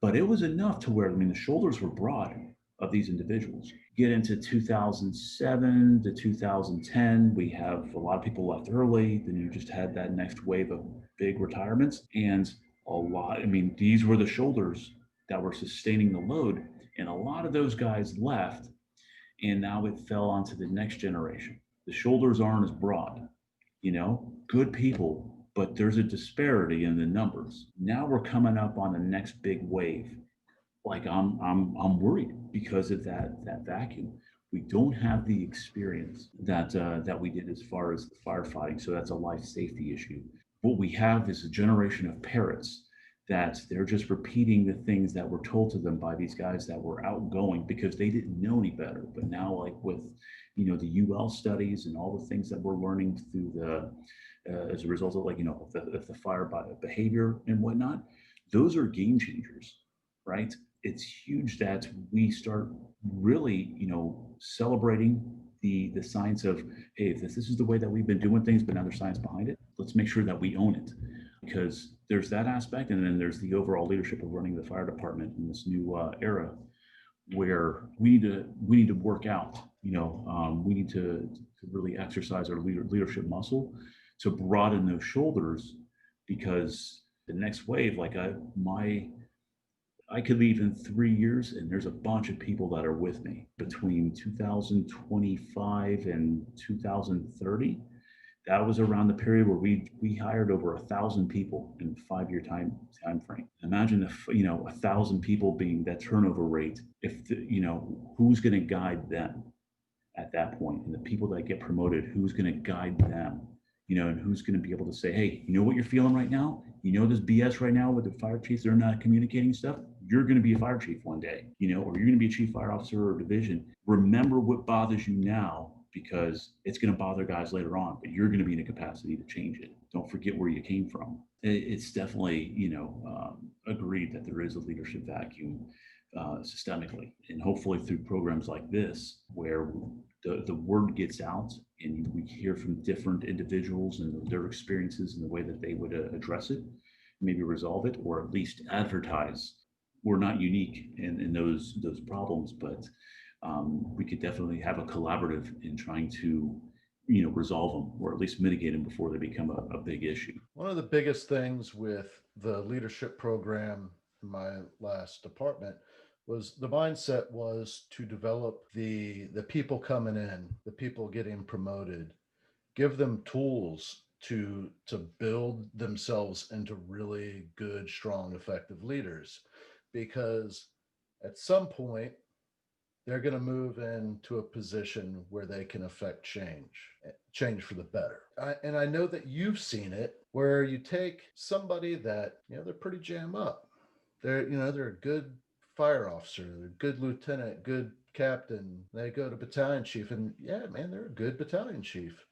but it was enough to where, the shoulders were broad of these individuals. Get into 2007 to 2010, we have a lot of people left early. Then you just had that next wave of big retirements. And these were the shoulders that were sustaining the load. And a lot of those guys left, and now it fell onto the next generation. The shoulders aren't as broad, good people, but there's a disparity in the numbers. Now we're coming up on the next big wave. Like I'm worried because of that vacuum. We don't have the experience that we did as far as the firefighting. So that's a life safety issue. What we have is a generation of parrots that they're just repeating the things that were told to them by these guys that were outgoing because they didn't know any better. But now, like with the UL studies and all the things that we're learning through the as a result of the fire behavior and whatnot, those are game changers, right? It's huge that we start really, celebrating the science of, hey, if this is the way that we've been doing things, but now there's science behind it. Let's make sure that we own it, because there's that aspect, and then there's the overall leadership of running the fire department in this new era, where we need to work out. We need to really exercise our leadership muscle to broaden those shoulders, because the next wave, I could leave in 3 years, and there's a bunch of people that are with me between 2025 and 2030. That was around the period where we hired over 1,000 people in a 5-year time frame. Imagine if 1,000 people being that turnover rate. If who's going to guide them at that point, and the people that get promoted, who's going to guide them and who's going to be able to say, hey, you know what you're feeling right now? You know, this BS right now with the fire chiefs, they're not communicating stuff. You're going to be a fire chief one day, or you're going to be a chief fire officer or division. Remember what bothers you now, because it's going to bother guys later on, but you're going to be in a capacity to change it. Don't forget where you came from. It's definitely, agreed that there is a leadership vacuum systemically, and hopefully through programs like this, where the word gets out and we hear from different individuals and their experiences and the way that they would address it, maybe resolve it, or at least advertise. We're not unique in those problems, but we could definitely have a collaborative in trying to resolve them, or at least mitigate them before they become a big issue. One of the biggest things with the leadership program in my last department was the mindset was to develop the people coming in, the people getting promoted, give them tools to build themselves into really good, strong, effective leaders. Because at some point they're going to move into a position where they can affect change for the better. And I know that you've seen it, where you take somebody that, they're pretty jam up. They're a good fire officer, they're a good lieutenant, good captain. They go to battalion chief, and yeah, man, they're a good battalion chief.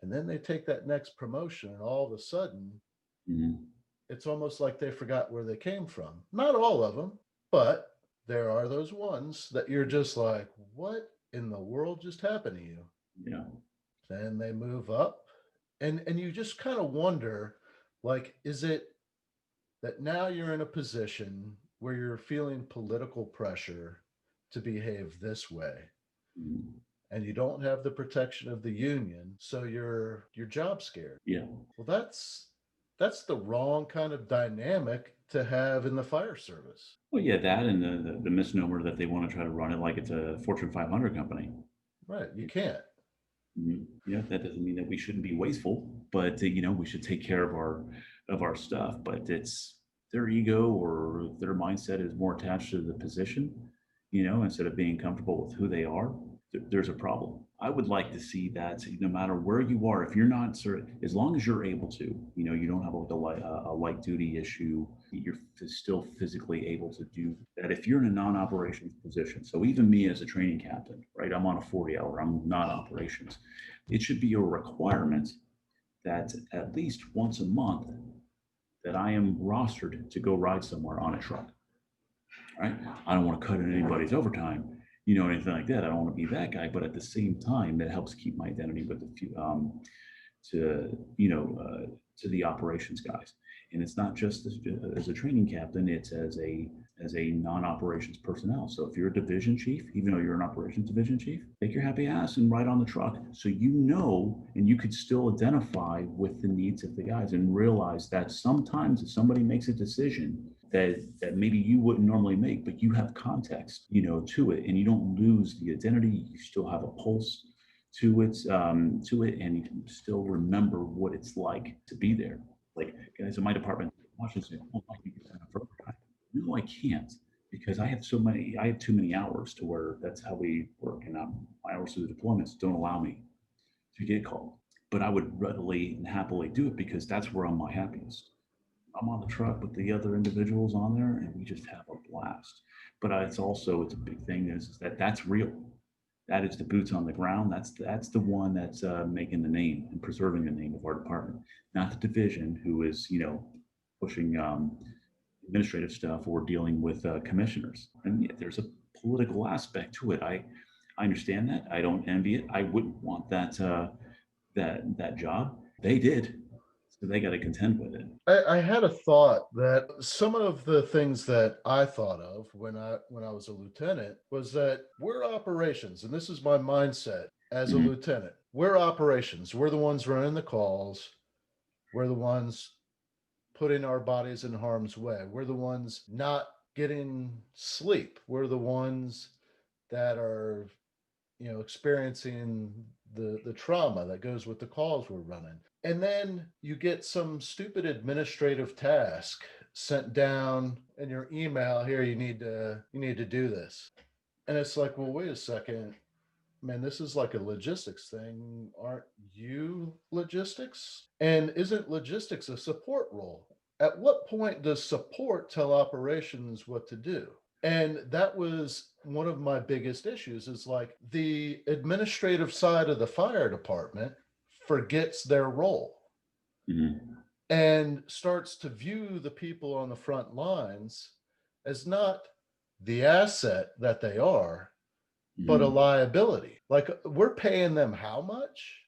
And then they take that next promotion, and all of a sudden, Mhm. it's almost like they forgot where they came from. Not all of them, but there are those ones that you're just like, what in the world just happened to you? Yeah. Then they move up, and you just kind of wonder, like, is it that now you're in a position where you're feeling political pressure to behave this way, Mhm. and you don't have the protection of the union, so you're job scared? Yeah. Well, that's the wrong kind of dynamic to have in the fire service. Well, yeah, that and the misnomer that they want to try to run it like it's a Fortune 500 company. Right, you can't. That doesn't mean that we shouldn't be wasteful, but we should take care of our stuff. But it's their ego or their mindset is more attached to the position, instead of being comfortable with who they are. There's a problem. I would like to see that no matter where you are, if you're not as long as you're able to, you don't have like a light duty issue, you're still physically able to do that. If you're in a non-operations position, so even me as a training captain, right, I'm on a 40-hour, I'm not operations. It should be a requirement that at least once a month that I am rostered to go ride somewhere on a truck. Right? I don't want to cut in anybody's overtime, anything like that. I don't want to be that guy, but at the same time, that helps keep my identity with the few, to the operations guys. And it's not just as a training captain; it's as a non-operations personnel. So if you're a division chief, even though you're an operations division chief, take your happy ass and ride on the truck, so and you could still identify with the needs of the guys and realize that sometimes if somebody makes a decision that maybe you wouldn't normally make, but you have context, to it, and you don't lose the identity. You still have a pulse to it, and you can still remember what it's like to be there. Like guys in my department, Washington, oh, I can get that for overtime. No, I can't, because I have too many hours to where that's how we work, and my hours of the deployments don't allow me to get called. But I would readily and happily do it because that's where I'm my happiest. I'm on the truck with the other individuals on there, and we just have a blast. But it's a big thing is that that's real. That is the boots on the ground. That's the one that's making the name and preserving the name of our department, not the division who is pushing administrative stuff or dealing with commissioners. And yeah, there's a political aspect to it. I understand that. I don't envy it. I wouldn't want that job. They did, so they got to contend with it. I had a thought that some of the things that I thought of when I was a lieutenant was that we're operations, and this is my mindset as a Mhm. lieutenant. We're operations. We're the ones running the calls. We're the ones putting our bodies in harm's way. We're the ones not getting sleep. We're the ones that are, experiencing the trauma that goes with the calls we're running. And then you get some stupid administrative task sent down in your email. Here, you need to do this. And it's like, well, wait a second. man, this is like a logistics thing. Aren't you logistics? And isn't logistics a support role? At what point does support tell operations what to do? And that was one of my biggest issues is like the administrative side of the fire department forgets their role Mhm. and starts to view the people on the front lines as not the asset that they are, but a Mhm. liability. Like we're paying them how much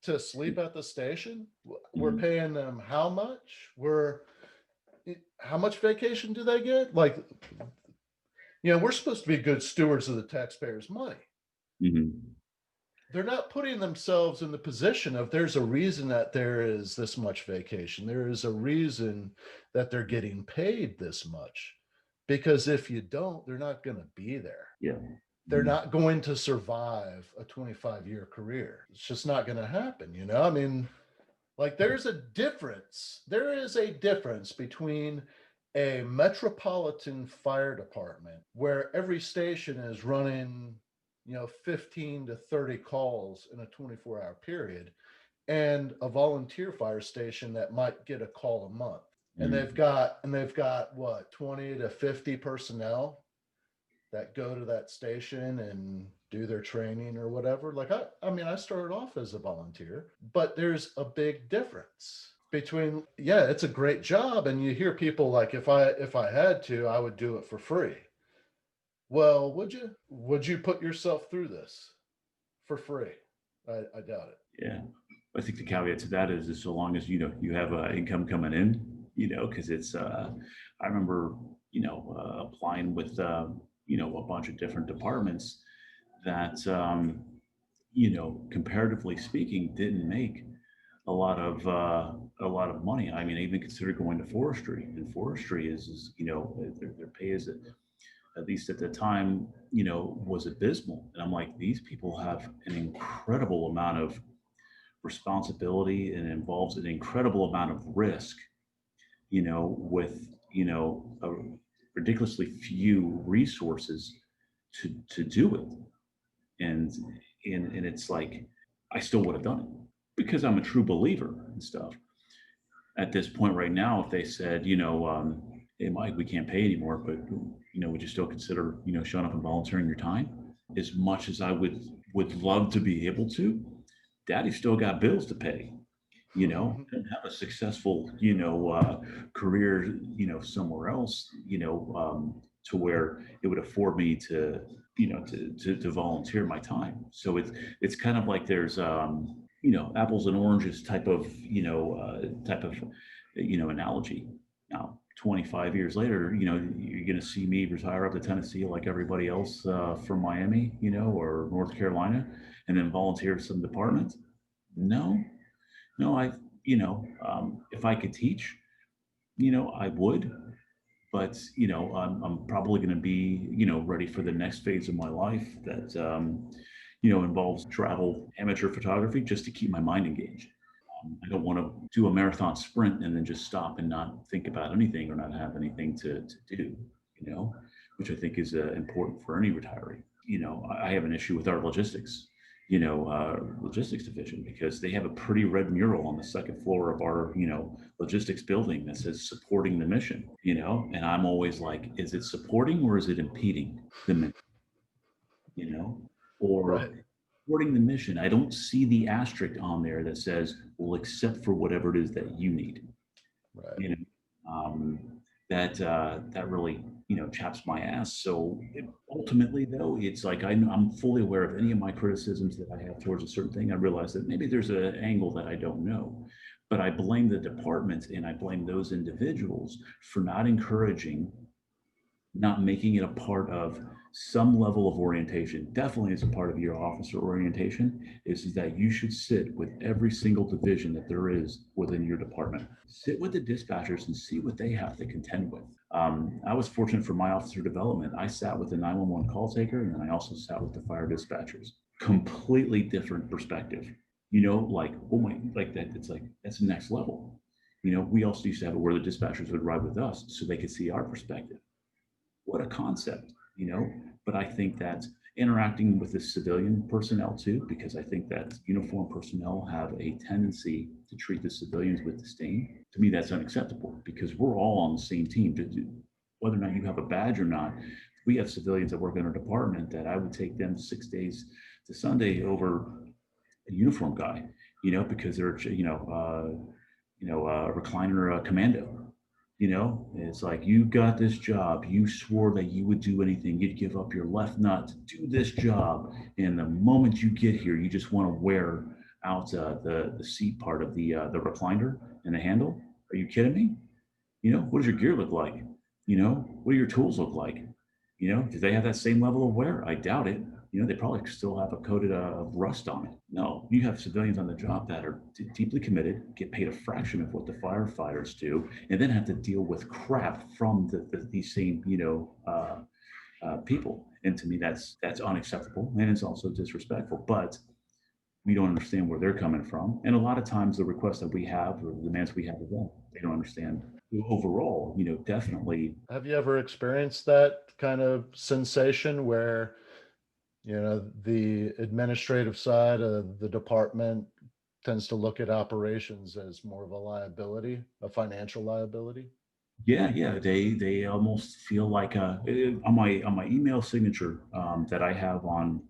to sleep at the station? We're Mhm. paying them how much? How much vacation do they get? Like, we're supposed to be good stewards of the taxpayers' money. Mhm. They're not putting themselves in the position of there's a reason that there is this much vacation. There is a reason that they're getting paid this much. Because if you don't, they're not going to be there. Yeah. They're Mhm. not going to survive a 25-year career. It's just not going to happen. I mean, like there's a difference. There is a difference between a metropolitan fire department where every station is running, 15 to 30 calls in a 24-hour period and a volunteer fire station that might get a call a month. And they've Mhm. got what, 20 to 50 personnel that go to that station and do their training or whatever. Like I mean, I started off as a volunteer, but there's a big difference between, yeah, it's a great job. And you hear people like, if I had to, I would do it for free. Well, would you put yourself through this for free? I doubt it. Yeah. I think the caveat to that is so long as you have income coming in, because it's I remember applying with a bunch of different departments that comparatively speaking didn't make a lot of money. I mean, I even consider going to forestry, and forestry is their pay is at least at the time was abysmal, and I'm like, these people have an incredible amount of responsibility and involves an incredible amount of risk, with, a ridiculously few resources to do it. And, and it's like, I still would have done it because I'm a true believer and stuff. At this point right now, if they said, hey, Mike, we can't pay anymore, but, would you still consider, showing up and volunteering your time? As much as I would love to be able to, daddy's still got bills to pay. And have a successful, career, somewhere else, to where it would afford me to, to volunteer my time. So it's kind of like there's, apples and oranges type of, analogy. Now, 25 years later, you're going to see me retire up to Tennessee like everybody else from Miami, or North Carolina, and then volunteer some department. No, no, if I could teach, I would, but I'm probably going to be, ready for the next phase of my life that, involves travel, amateur photography, just to keep my mind engaged. I don't want to do a marathon sprint and then just stop and not think about anything or not have anything to do, which I think is important for any retiree. I have an issue with our logistics division, because they have a pretty red mural on the second floor of our, logistics building that says supporting the mission, and I'm always like, is it supporting or is it impeding the mission, or Right. supporting the mission? I don't see the asterisk on there that says, well, except for whatever it is that you need, Right. you know, um, that really chaps my ass. So ultimately, though, it's like I'm fully aware of any of my criticisms that I have towards a certain thing. I realize that maybe there's an angle that I don't know, but I blame the department and I blame those individuals for not encouraging, not making it a part of some level of orientation. Definitely as a part of your officer orientation is that you should sit with every single division that there is within your department. Sit with the dispatchers and see what they have to contend with. I was fortunate for my officer development. I sat with the 911 call taker, and then I also sat with the fire dispatchers. Completely different perspective. Like, oh my, like that. It's like that's the next level. We also used to have it where the dispatchers would ride with us so they could see our perspective. What a concept. But I think that interacting with the civilian personnel too, because I think that uniformed personnel have a tendency to treat the civilians with disdain. To me, that's unacceptable because we're all on the same team. Whether or not you have a badge or not, we have civilians that work in our department that I would take them 6 days to Sunday over a uniform guy, because they're, a recliner commando. It's like, you got this job. You swore that you would do anything. You'd give up your left nut to do this job. And the moment you get here, you just want to wear out the seat part of the recliner and the handle. Are you kidding me? What does your gear look like? What do your tools look like? Do they have that same level of wear? I doubt it. They probably still have a coated of rust on it. No, you have civilians on the job that are deeply committed, get paid a fraction of what the firefighters do, and then have to deal with crap from these same, people. And to me, that's unacceptable, and it's also disrespectful. But we don't understand where they're coming from, and a lot of times the requests that we have or the demands we have of them, they don't understand. Overall, definitely. Have you ever experienced that kind of sensation where, the administrative side of the department tends to look at operations as more of a liability, a financial liability? Yeah. They almost feel like on my email signature that I have on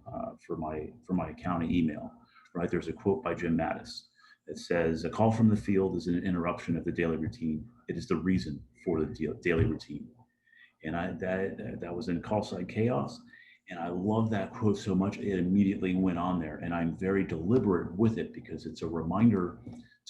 for my accounting email, right? There's a quote by Jim Mattis that says, "A call from the field is an interruption of the daily routine. It is the reason for the daily routine." And that was in Call Sign Chaos. And I love that quote so much, it immediately went on there. And I'm very deliberate with it because it's a reminder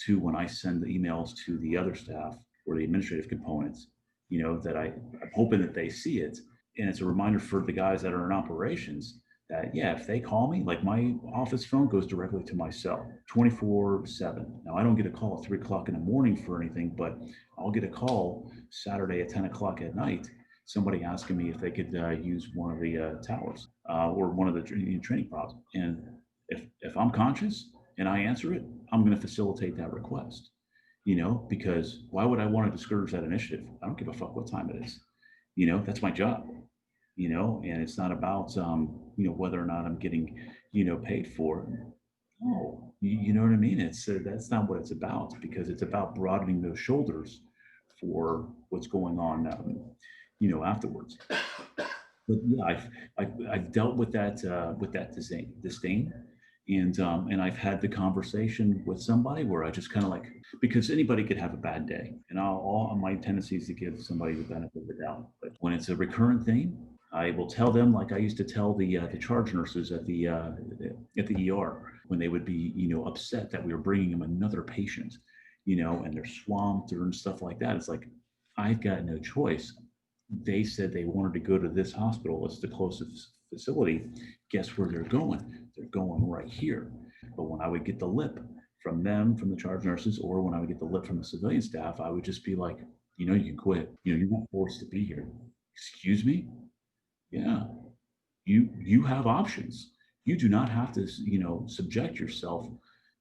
to, when I send the emails to the other staff or the administrative components, that I'm hoping that they see it. And it's a reminder for the guys that are in operations that, yeah, if they call me, like, my office phone goes directly to my cell 24/7. Now, I don't get a call at 3 o'clock in the morning for anything, but I'll get a call Saturday at 10 o'clock at night, somebody asking me if they could use one of the towers or one of the training pods. And if I'm conscious and I answer it, I'm going to facilitate that request, because why would I want to discourage that initiative? I don't give a fuck what time it is. That's my job, and it's not about, whether or not I'm getting, paid for it. No, you know what I mean? That's not what it's about, because it's about broadening those shoulders for what's going on, afterwards. But yeah, I've dealt with that disdain, and I've had the conversation with somebody where I just kind of like, because anybody could have a bad day, and all my tendency is to give somebody the benefit of the doubt. But when it's a recurrent thing, I will tell them, like I used to tell the charge nurses at the ER when they would be, upset that we were bringing them another patient, and they're swamped or and stuff like that. It's like, I've got no choice. They said they wanted to go to this hospital. It's the closest facility. Guess where they're going? They're going right here. But when I would get the lip from them, from the charge nurses, or when I would get the lip from the civilian staff, I would just be like, you can quit. You're not forced to be here. Excuse me? Yeah. You have options. You do not have to, subject yourself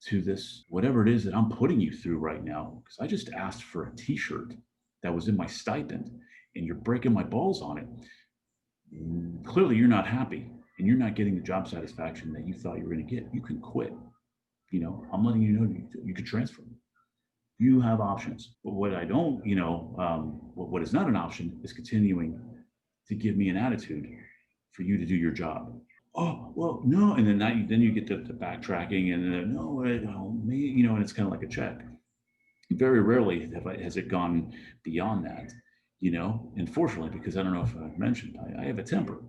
to this, whatever it is that I'm putting you through right now. Because I just asked for a t-shirt that was in my stipend, and you're breaking my balls on it. Clearly you're not happy, and you're not getting the job satisfaction that you thought you were going to get. You can quit. I'm letting you know you could transfer. You have options. But what I don't, what is not an option is continuing to give me an attitude for you to do your job. Oh, well, no. And then you get the backtracking, and then, no, me, and it's kind of like a check. Very rarely has it gone beyond that, unfortunately, because I don't know if I mentioned, I have a temper,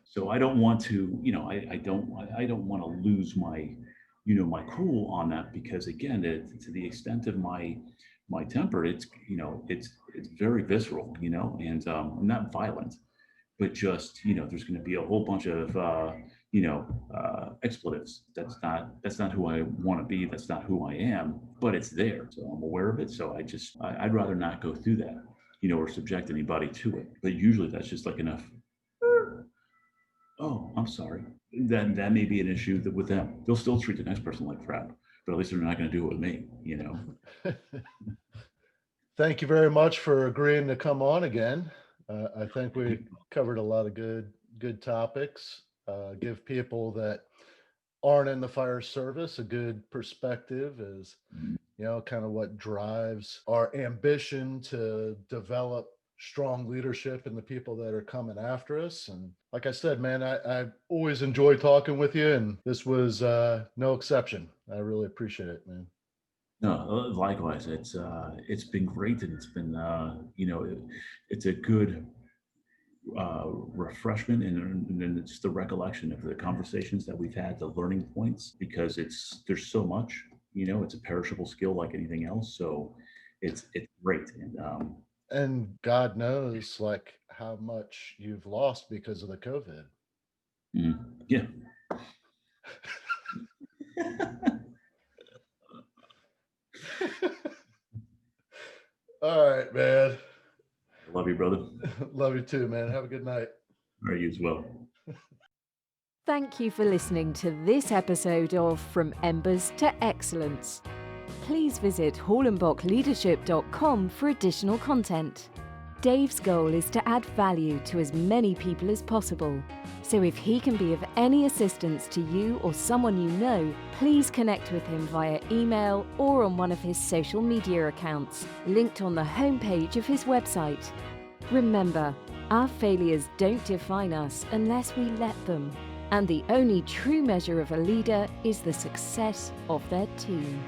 so I don't want to, I don't want to lose my, my cool on that, because again, to the extent of my temper, it's, it's very visceral, and not violent, but just, there's going to be a whole bunch of, expletives. That's not who I want to be. That's not who I am, but it's there. So I'm aware of it. So I'd rather not go through that, or subject anybody to it. But usually that's just like enough. Oh, I'm sorry. That may be an issue with them. They'll still treat the next person like crap, but at least they're not going to do it with me, Thank you very much for agreeing to come on again. I think we covered a lot of good topics. Give people that aren't in the fire service a good perspective as kind of what drives our ambition to develop strong leadership in the people that are coming after us. And like I said, man, I always enjoy talking with you, and this was no exception. I really appreciate it, man. No, likewise. It's been great, and it's been it's a good refreshment, and it's the recollection of the conversations that we've had, the learning points, because there's so much. It's a perishable skill like anything else. So it's great, And God knows like how much you've lost because of the COVID. Yeah. All right, man. Love you, brother. Love you too, man. Have a good night. All right, you as well. Thank you for listening to this episode of From Embers to Excellence. Please visit hallenbachleadership.com for additional content. Dave's goal is to add value to as many people as possible. So if he can be of any assistance to you or someone you know, please connect with him via email or on one of his social media accounts, linked on the homepage of his website. Remember, our failures don't define us unless we let them. And the only true measure of a leader is the success of their team.